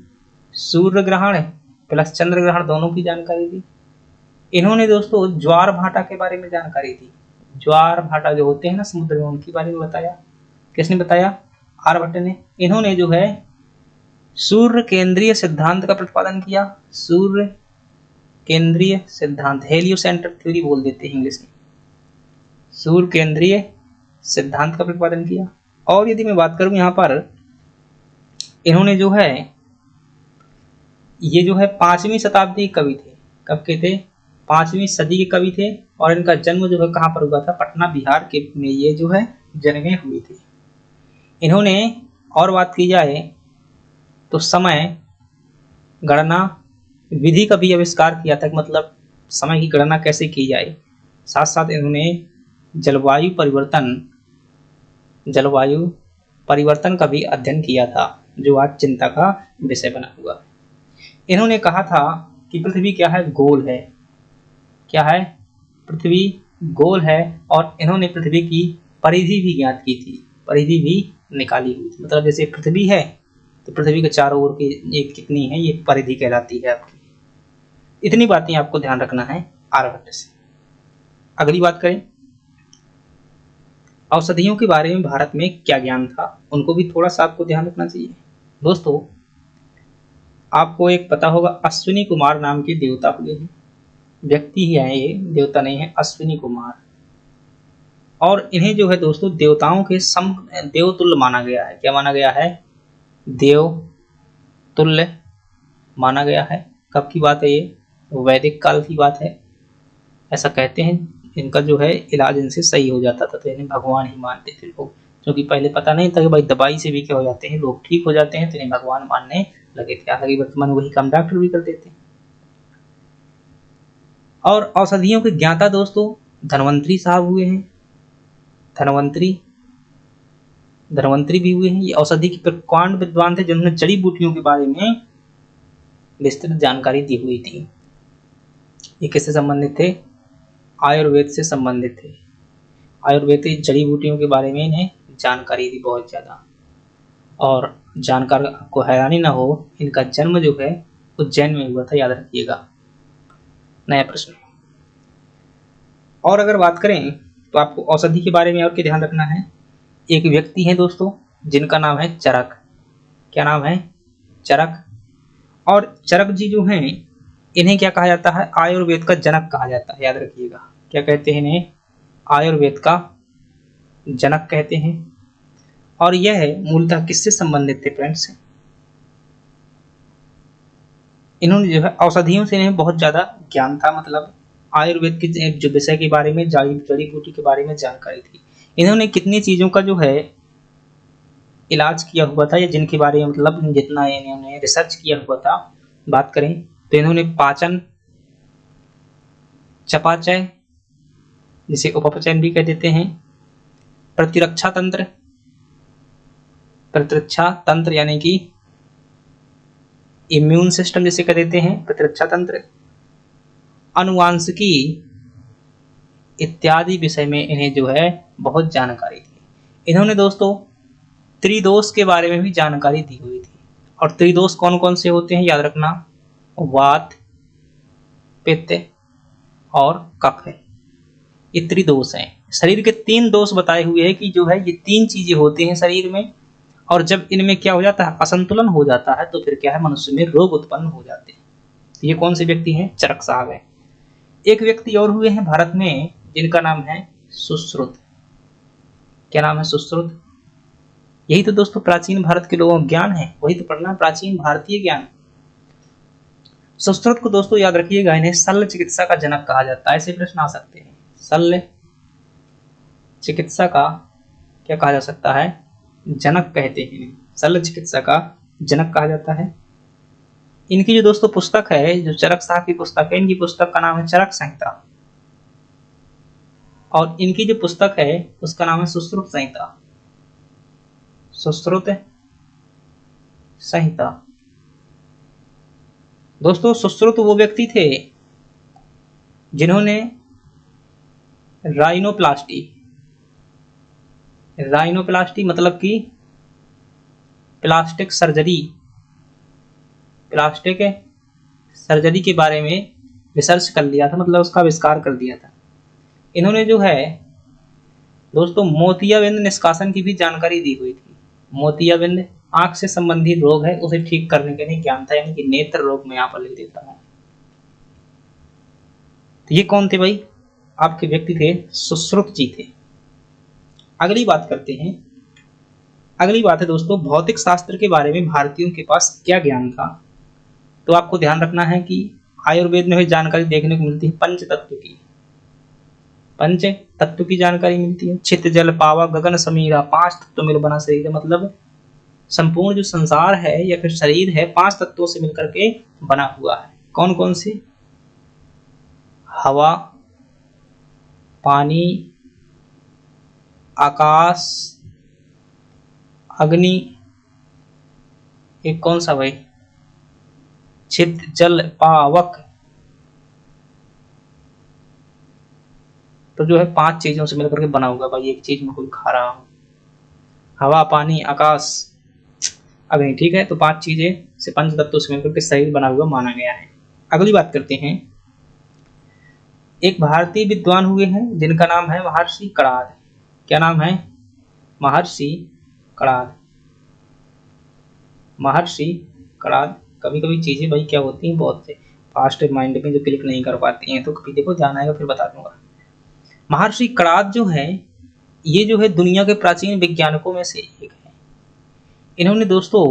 सूर्य ग्रहण प्लस चंद्र ग्रहण दोनों की जानकारी दी। इन्होंने दोस्तों ज्वार भाटा के बारे में जानकारी दी। ज्वार भाटा जो होते हैं ना समुद्र में, उनके बारे में बताया। किसने बताया, आर्यभट्ट ने। इन्होंने जो है सूर्य केंद्रीय सिद्धांत का प्रतिपादन किया। सूर्य केंद्रीय सिद्धांत, हेलियोसेंट्रिक थ्योरी बोल देते हैं इंग्लिश में। सूर्य केंद्रीय सिद्धांत का प्रतिपादन किया। और यदि मैं बात करूं यहाँ पर, इन्होंने जो है ये जो है 5वीं शताब्दी के कवि थे। कब के थे, 5वीं सदी के कवि थे। और इनका जन्म जो है कहाँ पर हुआ था, पटना बिहार के में ये जो है जन्मे हुए थे। इन्होंने और बात की जाए तो समय गणना विधि का भी आविष्कार किया था, मतलब समय की गणना कैसे की जाए। साथ साथ इन्होंने जलवायु परिवर्तन का भी अध्ययन किया था, जो आज चिंता का विषय बना हुआ है। इन्होंने कहा था कि पृथ्वी क्या है, गोल है। क्या है, पृथ्वी गोल है और इन्होंने पृथ्वी की परिधि भी ज्ञात की थी, परिधि भी निकाली हुई थी। मतलब जैसे पृथ्वी है तो पृथ्वी के चारों ओर की ये कितनी है, ये परिधि कहलाती है आपकी। इतनी बातें आपको ध्यान रखना है आर्यभट्ट से। अगली बात करें, औषधियों के बारे में भारत में क्या ज्ञान था, उनको भी थोड़ा सा आपको ध्यान रखना चाहिए। दोस्तों आपको एक पता होगा, अश्विनी कुमार नाम के देवता हुए हैं, व्यक्ति ही है ये, देवता नहीं है, अश्विनी कुमार। और इन्हें जो है दोस्तों देवताओं के सम देवतुल्य माना गया है। क्या माना गया है? देवतुल्य माना गया है। कब की बात है ये? वैदिक काल की बात है। ऐसा कहते हैं, इनका जो है इलाज इनसे सही हो जाता था, तो इन्हें भगवान ही मानते थे लोग। क्योंकि पहले पता नहीं था कि भाई दवाई से भी क्या हो जाते हैं, लोग ठीक हो जाते हैं, तो इन्हें भगवान मानने लगे थे। हालांकि वर्तमान वही काम डॉक्टर भी कर देते हैं। और औषधियों के ज्ञाता दोस्तों धन्वंतरी साहब हुए हैं। धन्वंतरी भी हुए हैं। ये औषधि के प्रकांड विद्वान थे, जिन्होंने जड़ी बूटियों के बारे में विस्तृत जानकारी दी हुई थी। ये किससे संबंधित थे? आयुर्वेद से संबंधित थे। आयुर्वेद की जड़ी बूटियों के बारे में इन्हें जानकारी थी बहुत ज़्यादा। और जानकार को हैरानी ना हो, इनका जन्म जो है उज्जैन में हुआ था, याद रखिएगा। नया प्रश्न। और अगर बात करें तो आपको औषधि के बारे में और क्या ध्यान रखना है। एक व्यक्ति है दोस्तों जिनका नाम है चरक। क्या नाम है? चरक। और चरक जी जो हैं, इन्हें क्या कहा जाता है? आयुर्वेद का जनक कहा जाता है, याद रखिएगा। क्या कहते हैं इन्हें? आयुर्वेद का जनक कहते हैं। और यह मूलतः किससे संबंधित थे फ्रेंड्स? इन्होंने जो है औषधियों से इन्हें बहुत ज़्यादा ज्ञान था, मतलब आयुर्वेद के जो विषय के बारे में, जड़ी बूटी के बारे में जानकारी थी। इन्होंने कितनी चीज़ों का जो है इलाज किया हुआ था, या जिनके बारे में मतलब जितना इन्होंने रिसर्च किया हुआ था, बात करें तो इन्होंने पाचन, चपाचय जिसे उपपचयन भी कह देते हैं, प्रतिरक्षा तंत्र यानी कि इम्यून सिस्टम जिसे कह देते हैं, प्रतिरक्षा तंत्र, अनुवांशिकी इत्यादि विषय में इन्हें जो है बहुत जानकारी थी। इन्होंने दोस्तों त्रिदोष के बारे में भी जानकारी दी हुई थी। और त्रिदोष कौन कौन से होते हैं, याद रखना। वात, पित्त और कफ है, ये त्रिदोष हैं। शरीर के 3 दोष बताए हुए हैं कि जो है ये 3 चीजें होती हैं शरीर में, और जब इनमें क्या हो जाता है, असंतुलन हो जाता है, तो फिर क्या है, मनुष्य में रोग उत्पन्न हो जाते हैं। ये कौन से व्यक्ति हैं? चरक साहब हैं। एक व्यक्ति और हुए हैं भारत में, जिनका नाम है सुश्रुत। क्या नाम है? सुश्रुत। यही तो दोस्तों प्राचीन भारत के लोगों का ज्ञान है, वही तो पढ़ना, प्राचीन भारतीय ज्ञान। सुश्रुत को दोस्तों याद रखिएगा, इन्हें शल्य चिकित्सा का जनक कहा जाता है। ऐसे प्रश्न आ सकते हैं। शल्य चिकित्सा का क्या कहा जा सकता है? जनक कहते हैं। शल्य चिकित्सा का जनक कहा जाता है। इनकी जो दोस्तों पुस्तक है, जो चरक साहब की पुस्तक है, इनकी पुस्तक का नाम है चरक संहिता। और इनकी जो पुस्तक है उसका नाम है सुश्रुत संहिता। सुश्रुत संहिता। दोस्तों सुश्रुत वो व्यक्ति थे जिन्होंने राइनोप्लास्टी मतलब कि प्लास्टिक सर्जरी के बारे में रिसर्च कर लिया था, मतलब उसका आविष्कार कर दिया था। इन्होंने जो है दोस्तों मोतियाबिंद निष्कासन की भी जानकारी दी हुई थी। मोतियाबिंद आंख से संबंधित रोग है, उसे ठीक करने के लिए ज्ञान था, यानी कि नेत्र रोग में यहाँ पर लिख देता हूँ। तो ये कौन थे भाई? आपके व्यक्ति थे सुश्रुत जी थे। अगली बात करते हैं। अगली बात है दोस्तों भौतिक शास्त्र के बारे में भारतीयों के पास क्या ज्ञान था। तो आपको ध्यान रखना है कि आयुर्वेद में भी जानकारी देखने को मिलती है पंच तत्व की जानकारी मिलती है। चित्त जल पावक गगन समीरा, 5 तत्व मिल बना शरीर है। मतलब संपूर्ण जो संसार है या फिर शरीर है 5 तत्वों से मिलकर के बना हुआ है। कौन कौन से? हवा, पानी, आकाश, अग्नि, एक कौन सा भाई? चित्त जल पावक। तो जो है 5 चीजों से मिलकर के बना हुआ। भाई एक चीज मैं कोई खा रहा हूँ, हवा, पानी, आकाश, अग्नि, ठीक है। तो 5 चीजें से, 5 तत्वों से मिलकर के शरीर बना हुआ माना गया है। अगली बात करते हैं, एक भारतीय विद्वान हुए हैं जिनका नाम है महर्षि कणाद। क्या नाम है? महर्षि कणाद। महर्षि कणाद। कभी कभी चीजें भाई क्या होती हैं, बहुत से फास्ट माइंड में जो क्लिक नहीं कर पाती हैं, तो कभी देखो ध्यान आएगा फिर बता दूंगा। महर्षि कणाद जो है, ये जो है दुनिया के प्राचीन वैज्ञानिकों में से एक है। इन्होंने दोस्तों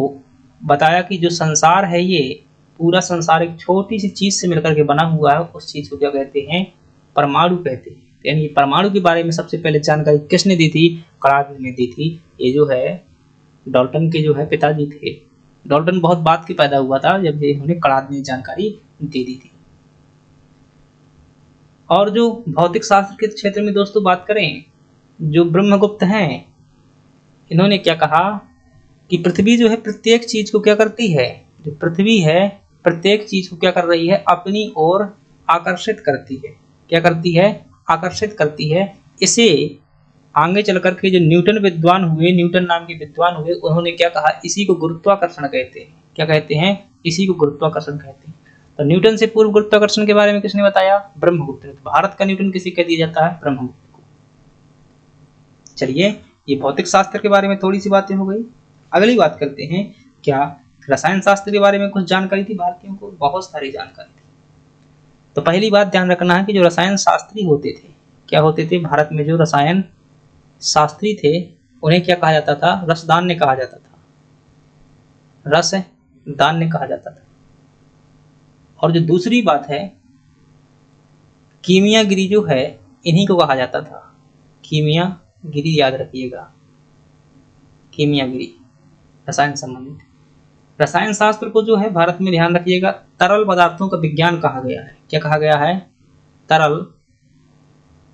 बताया कि जो संसार है, ये पूरा संसार एक छोटी सी चीज से मिलकर के बना हुआ है। उस चीज को क्या कहते हैं? परमाणु कहते हैं। यानी परमाणु के बारे में सबसे पहले जानकारी किसने दी थी? कणाद ने दी थी। ये जो है डाल्टन के जो है पिताजी थे। डाल्टन बहुत बाद के पैदा हुआ था जब ये उन्हें कणाद ने जानकारी दे दी थी। और जो भौतिक शास्त्र के क्षेत्र में दोस्तों बात करें, जो ब्रह्मगुप्त हैं, इन्होंने क्या कहा कि पृथ्वी जो है प्रत्येक चीज को क्या करती है? जो पृथ्वी है प्रत्येक चीज को क्या कर रही है? अपनी ओर आकर्षित करती है। क्या करती है? आकर्षित करती है। इसे आगे चल करके जो न्यूटन विद्वान हुए, न्यूटन नाम के विद्वान हुए, उन्होंने क्या कहा? इसी को गुरुत्वाकर्षण कहते हैं। क्या कहते हैं? इसी को गुरुत्वाकर्षण कहते हैं। तो न्यूटन से पूर्व गुरुत्वाकर्षण के बारे में किसने बताया? ब्रह्मगुप्त ने। तो भारत का न्यूटन किसे कह दिया जाता है? ब्रह्मगुप्त को। चलिए, ये भौतिक शास्त्र के बारे में थोड़ी सी बातें हो गई। अगली बात करते हैं, क्या रसायन शास्त्र के बारे में कुछ जानकारी थी भारतीयों को? बहुत सारी जानकारी थी। तो पहली बात ध्यान रखना है कि जो रसायन शास्त्री होते थे, क्या होते थे? भारत में जो रसायन शास्त्री थे, उन्हें क्या कहा जाता था? रसदान्य कहा जाता था। रसदान्य कहा जाता था। और जो दूसरी बात है, कीमियागिरी जो है, इन्हीं को कहा जाता था। कीमियागिरी याद रखिएगा, कीमियागिरी रसायन संबंधित। रसायन शास्त्र को जो है भारत में ध्यान रखिएगा, तरल पदार्थों का विज्ञान कहा गया है। क्या कहा गया है? तरल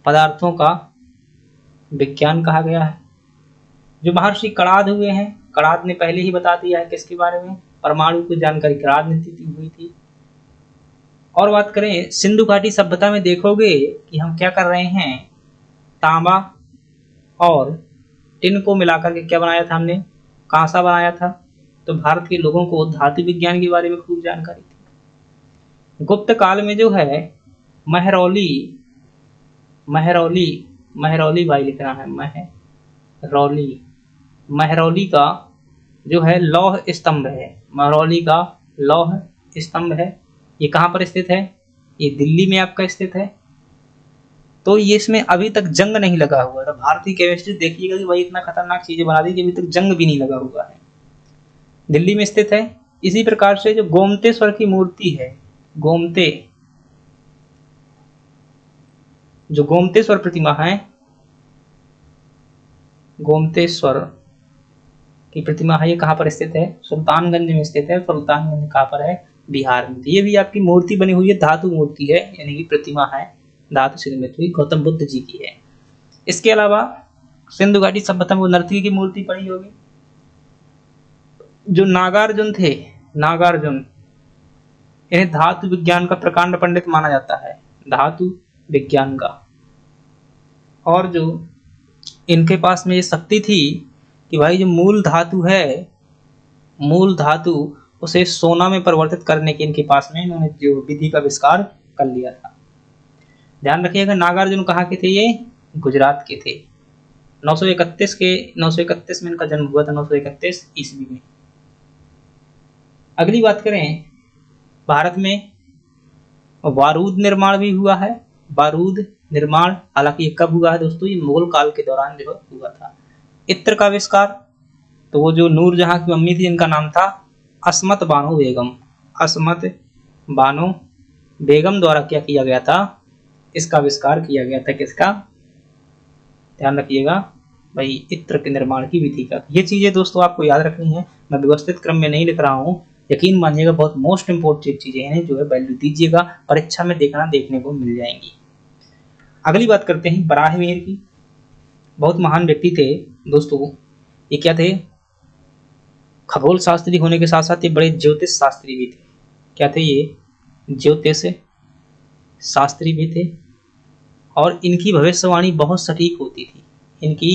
पदार्थों का विज्ञान कहा गया है। जो महर्षि कणाद हुए हैं, कणाद ने पहले ही बता दिया है किसके बारे में? परमाणु की जानकारी कणाद ने दी हुई थी। और बात करें सिंधु घाटी सभ्यता में, देखोगे कि हम क्या कर रहे हैं? तांबा और टिन को मिलाकर के क्या बनाया था हमने? कांसा बनाया था। तो भारत के लोगों को धातु विज्ञान के बारे में खूब जानकारी थी। गुप्त काल में जो है महरौली, महरौली भाई लिखना है, महरौली का जो है लौह स्तंभ है। महरौली का लौह स्तंभ है। ये कहाँ पर स्थित है? ये दिल्ली में आपका स्थित है। तो ये इसमें अभी तक जंग नहीं लगा हुआ था। भारतीय केमिस्ट्री देखिएगा कि भाई इतना खतरनाक चीजें बना दी कि अभी तक जंग भी नहीं लगा हुआ है। दिल्ली में स्थित है। इसी प्रकार से जो गोमतेश्वर की मूर्ति है, जो गोमतेश्वर प्रतिमा है, गोमतेश्वर की प्रतिमा है, ये कहाँ पर स्थित है? सुल्तानगंज में स्थित है। सुल्तानगंज कहाँ पर है? बिहार में। ये भी आपकी मूर्ति बनी हुई है, धातु मूर्ति है, यानी कि प्रतिमा है, धातु से निर्मित हुई, गौतम बुद्ध जी की है। इसके अलावा सिंधु घाटी सभ्यता में नर्तकी की मूर्ति पड़ी होगी। जो नागार्जुन थे, नागार्जुन, इन्हें धातु विज्ञान का प्रकांड पंडित माना जाता है, धातु विज्ञान का। और जो इनके पास में ये शक्ति थी कि भाई जो मूल धातु है, मूल धातु उसे सोना में परिवर्तित करने की इनके पास में इन्होंने जो विधि का आविष्कार कर लिया था। ध्यान रखिएगा, नागार्जुन कहाँ के थे? ये गुजरात के थे। 931 में इनका जन्म हुआ था, 931 ईस्वी में। अगली बात करें, भारत में बारूद निर्माण भी हुआ है। बारूद निर्माण, हालांकि ये कब हुआ है दोस्तों? ये मुगल काल के दौरान जो हुआ था। इत्र का आविष्कार, तो वो जो नूरजहां की मम्मी थी, इनका नाम था अस्मत बानो बेगम। अस्मत बानो बेगम द्वारा क्या किया गया था? इसका आविष्कार किया गया था। किसका? ध्यान रखिएगा भाई, इत्र के निर्माण की विधि का। ये चीजें दोस्तों आपको याद रखनी है। मैं व्यवस्थित क्रम में नहीं लिख रहा हूँ, यकीन मानिएगा बहुत मोस्ट इंपोर्टेंट चीजें हैं, जो है वैल्यू दीजिएगा, परीक्षा में देखने को मिल जाएंगी। अगली बात करते हैं बराहमीर की। बहुत महान व्यक्ति थे दोस्तों। ये क्या थे? खगोल शास्त्री होने के साथ साथ ये बड़े ज्योतिष शास्त्री भी थे। क्या थे ये? ज्योतिष शास्त्री भी थे। और इनकी भविष्यवाणी बहुत सटीक होती थी। इनकी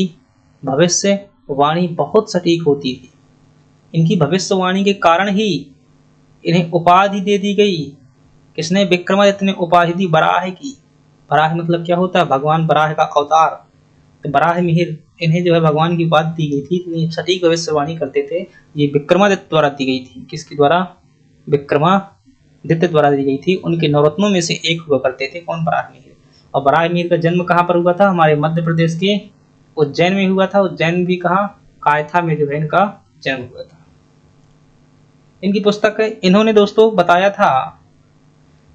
भविष्यवाणी बहुत सटीक होती थी। इनकी भविष्यवाणी के कारण ही इन्हें उपाधि दे दी गई। किसने? विक्रमादित्य ने उपाधि दी वराह की। वराह मतलब क्या होता है? भगवान वराह का अवतार। तो वराह मिहिर इन्हें जो है भगवान की उपाधि दी गई थी। इतनी सटीक भविष्यवाणी करते थे। ये विक्रमादित्य द्वारा दी गई थी। किसके द्वारा? विक्रमादित्य द्वारा दी गई थी। उनके नवरत्नों में से एक हुआ करते थे। कौन? वराह मिहिर। और वराह मिहिर का जन्म कहाँ पर हुआ था? हमारे मध्य प्रदेश के उज्जैन में हुआ था। उज्जैन भी कहाँ? कायथा में जो है इनका जन्म हुआ था। इनकी पुस्तक है। इन्होंने दोस्तों बताया था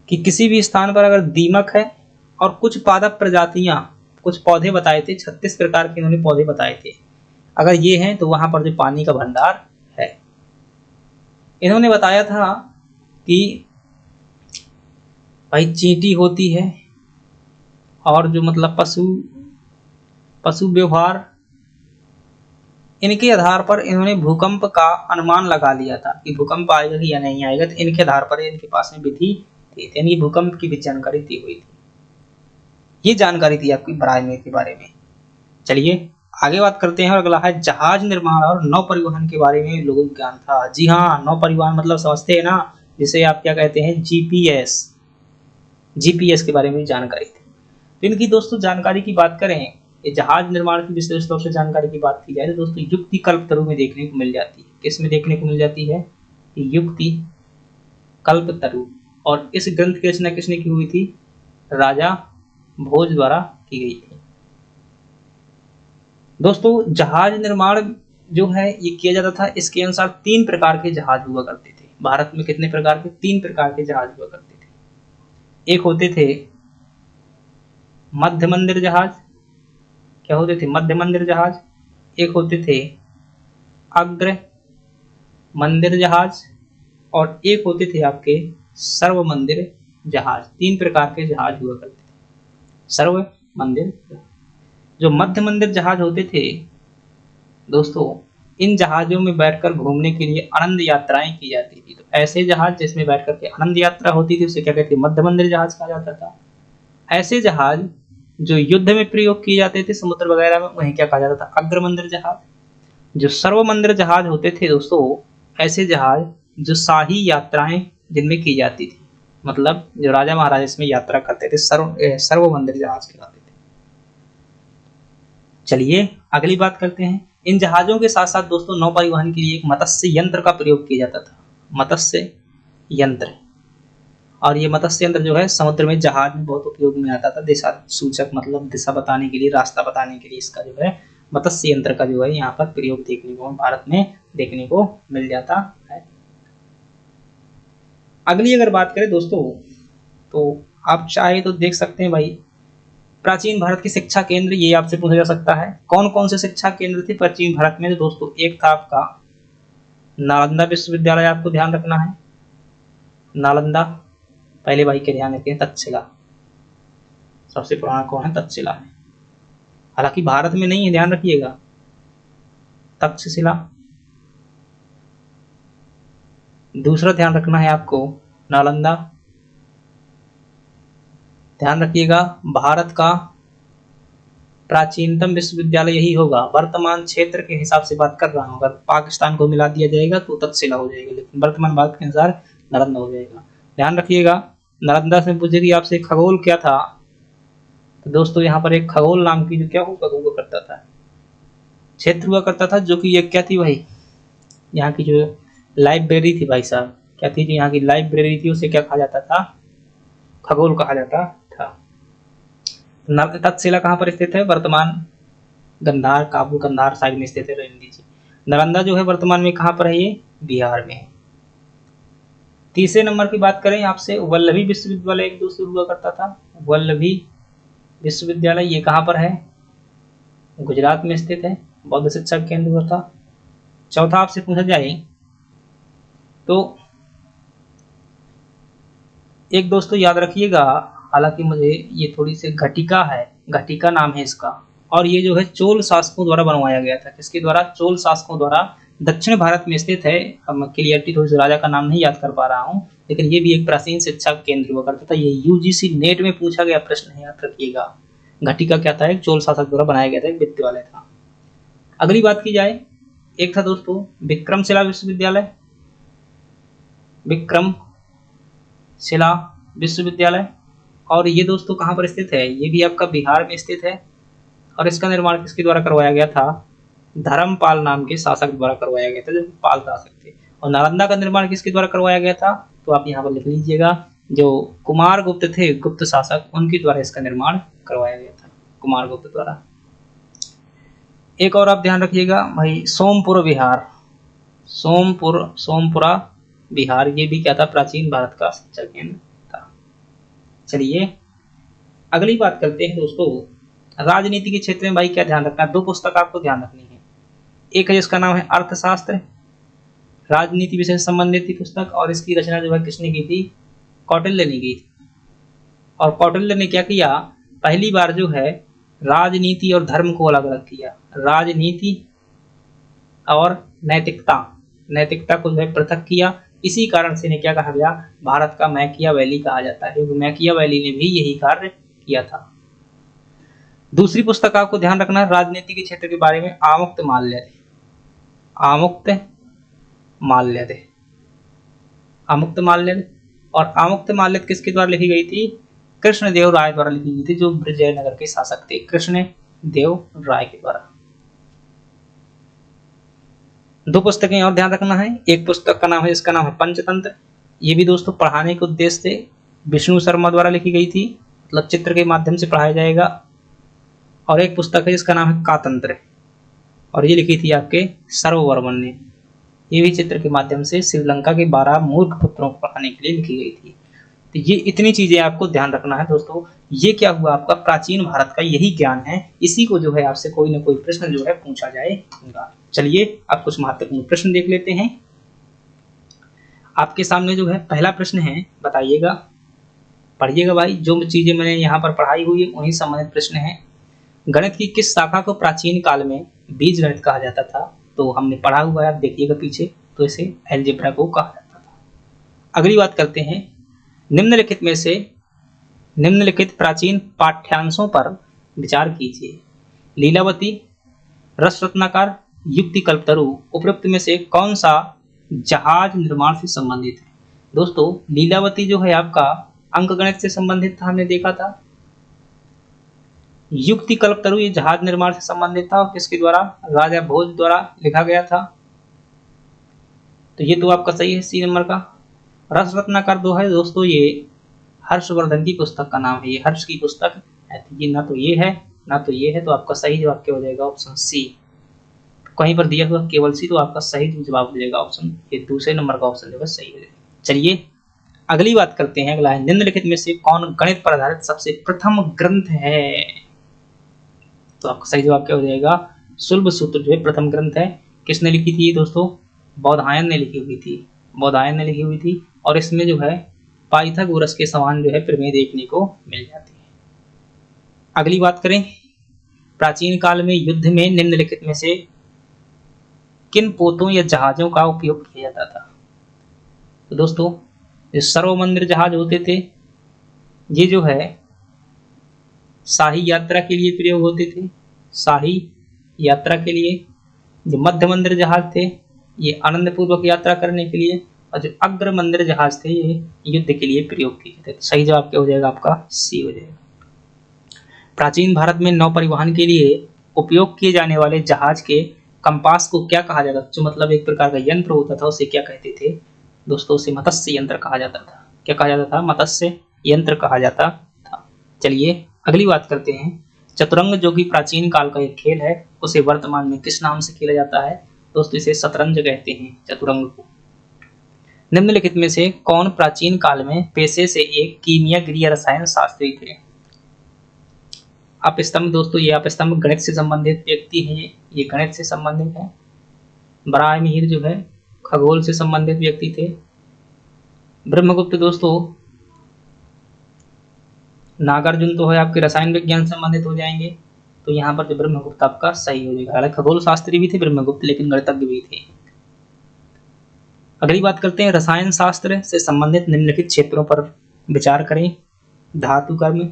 कि किसी भी स्थान पर अगर दीमक है और कुछ पादप प्रजातियां, कुछ पौधे बताए थे, 36 प्रकार के इन्होंने पौधे बताए थे, अगर ये हैं तो वहां पर जो पानी का भंडार है। इन्होंने बताया था कि भाई चींटी होती है और जो मतलब पशु व्यवहार, इनके आधार पर इन्होंने भूकंप का अनुमान लगा लिया था कि भूकंप आएगा कि या नहीं आएगा। तो इनके आधार पर इनके पास में विधि थी, यानी भूकंप की भी जानकारी दी हुई थी। ये जानकारी थी आपकी वराह मिहिर के बारे में। चलिए आगे बात करते हैं। और अगला है जहाज निर्माण और नौ परिवहन के बारे में लोगों को ज्ञान था। जी हाँ, नौ परिवहन मतलब समझते हैं ना, जिसे आप क्या कहते हैं? जीपीएस। जीपीएस के बारे में जानकारी थी। तो इनकी दोस्तों जानकारी की बात करें, ये जहाज निर्माण की विशेष तौर से जानकारी की बात की जाए तो दोस्तों युक्ति कल्पतरु में देखने को मिल जाती है। किस में देखने को मिल जाती है? युक्ति कल्पतरु। और इस ग्रंथ की रचना किसने की हुई थी? राजा भोज द्वारा की गई थी। दोस्तों जहाज निर्माण जो है ये किया जाता था। इसके अनुसार 3 प्रकार के जहाज हुआ करते थे। भारत में कितने प्रकार के? 3 प्रकार के जहाज हुआ करते थे। एक होते थे मध्य मंदिर जहाज। क्या होते थे? मध्य मंदिर जहाज। एक होते थे अग्र मंदिर जहाज और एक होते थे आपके सर्व मंदिर जहाज। 3 प्रकार के जहाज हुआ करते थे। सर्व मंदिर, जो मध्य मंदिर जहाज होते थे दोस्तों, इन जहाजों में बैठकर घूमने के लिए आनंद यात्राएं की जाती थी। तो ऐसे जहाज जिसमें बैठ करके आनंद यात्रा होती थी उसे क्या कहते? मध्य मंदिर जहाज कहा जाता था। ऐसे जहाज जो युद्ध में प्रयोग किए जाते थे समुद्र वगैरह में, उन्हें क्या कहा जाता था? अग्र मंदिर जहाज। जो सर्व मंदिर जहाज होते थे दोस्तों, ऐसे जहाज जो शाही यात्राएं जिनमें की जाती थी, मतलब जो राजा महाराजा इसमें यात्रा करते थे, सर्व मंदिर जहाज कहलाते थे। चलिए अगली बात करते हैं। इन जहाजों के साथ साथ दोस्तों नौ परिवहन के लिए एक मत्स्य यंत्र का प्रयोग किया जाता था। मत्स्य यंत्र। और ये मत्स्य यंत्र जो है समुद्र में जहाज में बहुत उपयोग में आता था। दिशा सूचक मतलब दिशा बताने के लिए, रास्ता बताने के लिए इसका जो है मत्स्य यंत्र का जो है यहाँ पर प्रयोग देखने को भारत में देखने को मिल जाता है। अगली अगर बात करें दोस्तों तो आप चाहे तो देख सकते हैं भाई, प्राचीन भारत के शिक्षा केंद्र, ये आपसे पूछा जा सकता है कौन कौन से शिक्षा केंद्र थे प्राचीन भारत में। तो दोस्तों एक था आपका नालंदा विश्वविद्यालय, आपको ध्यान रखना है नालंदा। पहले भाई के ध्यान रखें तक्षशिला, सबसे पुराना कौन है? तक्षशिला है। हालांकि भारत में नहीं है, ध्यान रखिएगा, तक्षशिला। दूसरा ध्यान रखना है आपको नालंदा। ध्यान रखिएगा भारत का प्राचीनतम विश्वविद्यालय यही होगा। वर्तमान क्षेत्र के हिसाब से बात कर रहा हूँ, अगर पाकिस्तान को मिला दिया जाएगा तो तक्षशिला हो जाएगा, लेकिन वर्तमान भारत के अनुसार नालंदा हो जाएगा। ध्यान रखिएगा। नालंदा से पूछे कि आपसे खगोल क्या था, तो दोस्तों यहाँ पर एक खगोल नाम की जो क्या हुआ करता था, क्षेत्र हुआ करता था, जो कि ये क्या थी भाई, यहाँ की जो लाइब्रेरी थी भाई साहब, क्या थी जो यहाँ की लाइब्रेरी थी उसे क्या कहा जाता था? खगोल कहा जाता था। तक्षशिला कहाँ पर स्थित है? वर्तमान गंधार, काबुल गंधार साइड में स्थित है। नालंदा जो है वर्तमान में कहाँ पर है? ये बिहार में है। तीसरे नंबर की बात करें आपसे, वल्लभी विश्वविद्यालय एक दोस्त हुआ करता था। वल्लभी विश्वविद्यालय ये कहाँ पर है? गुजरात में स्थित है, बौद्ध शिक्षा केंद्र हुआ था। चौथा आपसे पूछा जाए तो एक दोस्तों याद रखिएगा, हालांकि मुझे ये थोड़ी सी घटिका है, घटिका नाम है इसका, और ये जो है चोल शासकों द्वारा बनवाया गया था। किसके द्वारा? चोल शासकों द्वारा। दक्षिण भारत में स्थित है। हम क्लियरिटी थोड़ी सी राजा का नाम नहीं याद कर पा रहा हूँ, लेकिन ये भी एक प्राचीन शिक्षा केंद्र हुआ करता था। ये यूजीसी नेट में पूछा गया प्रश्न है, याद रखिएगा। घटिका क्या था, एक चोल शासक द्वारा बनाया गया था, एक विद्यालय था। अगली बात की जाए, एक था दोस्तों विक्रमशिला विश्वविद्यालय, विक्रमशिला विश्वविद्यालय। और ये दोस्तों कहाँ पर स्थित है, ये भी आपका बिहार में स्थित है। और इसका निर्माण किसके द्वारा करवाया गया था, धर्मपाल नाम के शासक द्वारा करवाया गया था, जो पाल शासक थे। और नालंदा का निर्माण किसके द्वारा करवाया गया था, तो आप यहाँ पर लिख लीजिएगा, जो कुमारगुप्त थे, गुप्त शासक, उनके द्वारा इसका निर्माण करवाया गया था, कुमारगुप्त द्वारा। एक और आप ध्यान रखिएगा भाई, सोमपुर बिहार, सोमपुरा बिहार, ये भी क्या था, प्राचीन भारत का शिक्षा केंद्र था। चलिए अगली बात करते हैं दोस्तों, राजनीति के क्षेत्र में भाई क्या ध्यान रखना है, दो पुस्तक आपको ध्यान रखनी है। एक है जिसका नाम है अर्थशास्त्र, राजनीति विषय से संबंधित थी पुस्तक, और इसकी रचना जो है किसने की थी, कौटिल्य ने की थी। और कौटिल्य ने क्या किया, पहली बार जो है राजनीति और धर्म को अलग अलग किया, राजनीति और नैतिकता को जो है पृथक किया। इसी कारण से इन्हें क्या कहा गया, भारत का मैकियावेली कहा जाता है, क्योंकि मैकियावेली ने भी यही कार्य किया था। दूसरी पुस्तक आपको ध्यान रखना है राजनीति के क्षेत्र के बारे में, आमुक्तमाल्यदे, आमुक्तमाल्यदे। और आमुक्तमाल्यदे किसके द्वारा लिखी गई थी, कृष्णदेव राय द्वारा लिखी गई थी, जो विजयनगर के शासक थे, कृष्णदेव राय के द्वारा। दो पुस्तकें और ध्यान रखना है, एक पुस्तक का नाम है, इसका नाम है पंचतंत्र, ये भी दोस्तों पढ़ाने के उद्देश्य से विष्णु शर्मा द्वारा लिखी गई थी, मतलब चित्र के माध्यम से पढ़ाया जाएगा। और एक पुस्तक है जिसका नाम है कातंत्र, और ये लिखी थी आपके सर्ववर्मन ने, ये भी चित्र के माध्यम से श्रीलंका के 12 मूर्ख पुत्रों को पढ़ाने के लिए लिखी गई थी। तो ये इतनी चीजें आपको ध्यान रखना है दोस्तों। ये क्या हुआ, आपका प्राचीन भारत का यही ज्ञान है, इसी को जो है आपसे कोई ना कोई प्रश्न जो है पूछा जाएगा। चलिए अब कुछ महत्वपूर्ण प्रश्न देख लेते हैं। आपके सामने जो है पहला प्रश्न है, बताइएगा, पढ़िएगा भाई, जो चीजें मैंने यहाँ पर पढ़ाई हुई है उन्हीं संबंधित प्रश्न है। गणित की किस शाखा को प्राचीन काल में बीज गणित कहा जाता था, तो हमने पढ़ा हुआ है, आप देखिएगा पीछे, तो इसे अलजेब्रा को कहा जाता था। अगली बात करते हैं, निम्नलिखित प्राचीन पाठ्यांशों पर विचार कीजिए। लीलावती, रस रत्नाकर, युक्ति कल्पतरु, उपरोक्त में से कौन सा जहाज निर्माण से संबंधित है। दोस्तों लीलावती जो है आपका अंक गणित से संबंधित था, हमने देखा था। युक्ति कल्पतरु ये जहाज निर्माण से संबंधित था, और किसके द्वारा, राजा भोज द्वारा लिखा गया था, तो ये तो आपका सही है, सी नंबर का। रस रत्नाकर दो है दोस्तों, ये हर्षवर्धन की पुस्तक का नाम है, ये हर्ष की पुस्तक है, ये ना तो ये है ना तो ये है, तो आपका सही जवाब क्या हो जाएगा, ऑप्शन सी। कहीं पर दिया हुआ केवल सी, तो आपका सही जवाब हो जाएगा ऑप्शन, ये दूसरे नंबर का ऑप्शन जो है सही हो जाएगा। चलिए अगली बात करते हैं, अगला है, निम्नलिखित में से कौन गणित पर आधारित सबसे प्रथम ग्रंथ है, तो आपका सही जवाब क्या हो जाएगा, सुलभ सूत्र जो है प्रथम ग्रंथ है। किसने लिखी थी दोस्तों, बौधायन ने लिखी हुई थी, और इसमें जो है पाइथागोरस के समान जो है प्रमेय देखने को मिल जाती है। अगली बात करें, प्राचीन काल में युद्ध में निम्नलिखित में से किन पोतों या जहाजों का उपयोग किया जाता था, तो दोस्तों जो सर्वमंदिर जहाज होते थे, ये जो है शाही यात्रा के लिए प्रयोग होते थे, शाही यात्रा के लिए। जो मध्य मंदिर जहाज थे ये आनंद पूर्वक यात्रा करने के लिए, और जो अग्र मंदिर जहाज थे ये युद्ध के लिए प्रयोग किए थे। सही जवाब क्या हो जाएगा, आपका सी हो जाएगा। प्राचीन भारत में नौ परिवहन के लिए उपयोग किए जाने वाले जहाज के कंपास को क्या कहा जाता था, जो मतलब एक प्रकार का यंत्र होता था, उसे क्या कहते थे दोस्तों, उसे मत्स्य यंत्र कहा जाता था। क्या कहा जाता था, मत्स्य यंत्र कहा जाता था। चलिए अगली बात करते हैं, चतुरंग जो कि प्राचीन काल का एक खेल है, उसे वर्तमान में किस नाम से खेला जाता है, दोस्तों इसे शतरंज कहते हैं, चतुरंग को। निम्नलिखित में से कौन प्राचीन काल में पेशे से एक कीमियागरी या रसायन शास्त्री थे। अपस्तंभ दोस्तों, ये अपस्तंभ गणित से संबंधित व्यक्ति है, ये गणित से संबंधित है। बराहमिहिर जो है खगोल से संबंधित व्यक्ति थे। ब्रह्मगुप्त दोस्तों, नागार्जुन तो है आपके रसायन विज्ञान संबंधित हो जाएंगे, तो यहाँ पर जो ब्रह्मगुप्त आपका सही हो जाएगा। हालांकि खगोल शास्त्री भी थे ब्रह्मगुप्त, लेकिन गणितज्ञ भी थे। अगली बात करते हैं, रसायन शास्त्र से संबंधित निम्नलिखित क्षेत्रों पर विचार करें। धातु कर्म,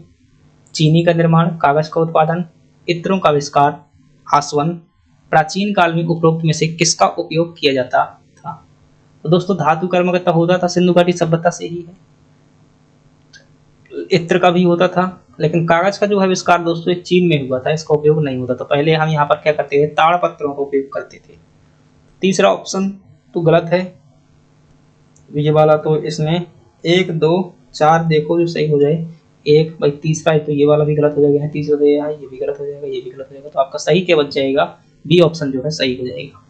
चीनी का निर्माण, कागज का उत्पादन, इत्रों का आविष्कार, आसवन। प्राचीन काल में उपरोक्त में से किसका उपयोग किया जाता था? तो दोस्तों धातु कर्म का होता था सिंधु घाटी सभ्यता से ही है। इत्र का भी होता था, लेकिन कागज का जो है आविष्कार दोस्तों चीन में हुआ था, इसका उपयोग नहीं होता। तो पहले हम यहाँ पर क्या करते थे, ताड़ पत्रों का उपयोग करते थे। तीसरा ऑप्शन तो गलत है ये वाला, तो इसमें 1 2 4 देखो जो सही हो जाए। एक भाई तीसरा है तो ये वाला भी गलत हो जाएगा, तीसरा तो ये भी गलत हो जाएगा, ये भी गलत हो जाएगा। तो आपका सही क्या बच जाएगा, बी ऑप्शन जो है सही हो जाएगा।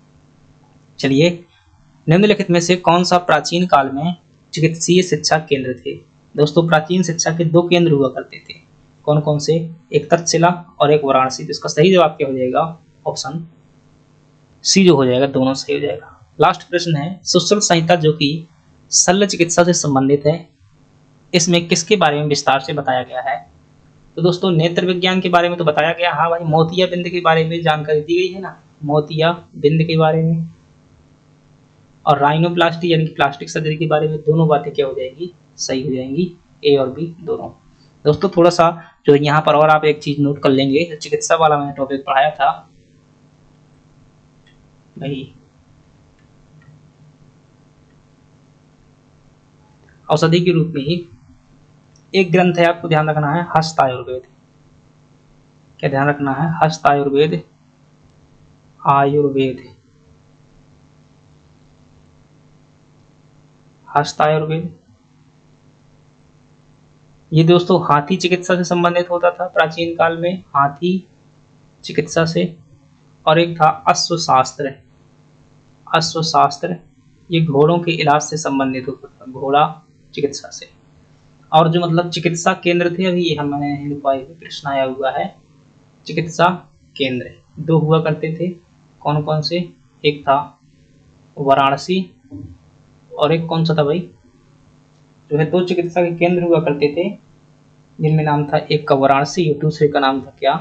चलिए, निम्नलिखित में से कौन सा प्राचीन काल में चिकित्सीय शिक्षा केंद्र थे? दोस्तों प्राचीन शिक्षा के 2 केंद्र हुआ करते थे। कौन कौन से? एक तक्षशिला और एक वाराणसी। तो इसका सही जवाब क्या हो जाएगा, ऑप्शन सी जो हो जाएगा, दोनों सही हो जाएगा। लास्ट प्रश्न है, सुश्रुत संहिता जो कि शल्य चिकित्सा से संबंधित है, इसमें किसके बारे में विस्तार से बताया गया है? तो दोस्तों नेत्र विज्ञान के बारे में तो बताया गया। हाँ भाई, मोतिया बिंद के बारे में जानकारी दी गई है ना, मोतिया बिंद के बारे में, और राइनोप्लास्टी यानी कि प्लास्टिक सर्जरी के बारे में। दोनों बातें क्या हो जाएंगी, सही हो जाएंगी, ए और बी दोनों। दोस्तों थोड़ा सा जो यहाँ पर और आप एक चीज नोट कर लेंगे, जो चिकित्सा वाला मैंने टॉपिक पढ़ाया था भाई, औषधि के रूप में ही एक ग्रंथ है, आपको ध्यान रखना है, हस्त आयुर्वेद। क्या ध्यान रखना है, हस्त आयुर्वेद, आयुर्वेद, हस्त आयुर्वेद। ये दोस्तों हाथी चिकित्सा से संबंधित होता था प्राचीन काल में, हाथी चिकित्सा से। और एक था अश्वशास्त्र, अश्वशास्त्र ये घोड़ों के इलाज से संबंधित होता था, घोड़ा चिकित्सा से। और जो मतलब चिकित्सा केंद्र थे, अभी ये हमने प्रश्न आया हुआ है, चिकित्सा केंद्र 2 हुआ करते थे। कौन कौन से? एक था वाराणसी और एक कौन सा था भाई, जो है 2 चिकित्सा के केंद्र हुआ करते थे, जिनमें नाम था एक का वाराणसी और दूसरे का नाम था क्या,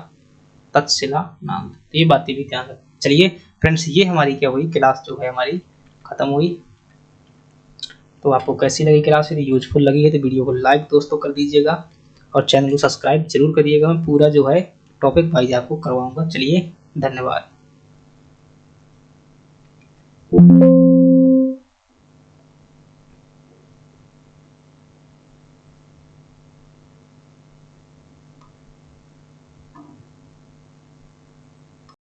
तक्षशिला नाम था। तो ये बातें भी ध्यान रखें। चलिए फ्रेंड्स, ये हमारी क्या हुई, क्लास जो है हमारी खत्म हुई। तो आपको कैसी लगी क्लास? यदि यूजफुल लगी है तो वीडियो को लाइक दोस्तों कर दीजिएगा और चैनल को सब्सक्राइब जरूर करिएगा। मैं पूरा जो है टॉपिक वाइज आपको करवाऊंगा। चलिए धन्यवाद।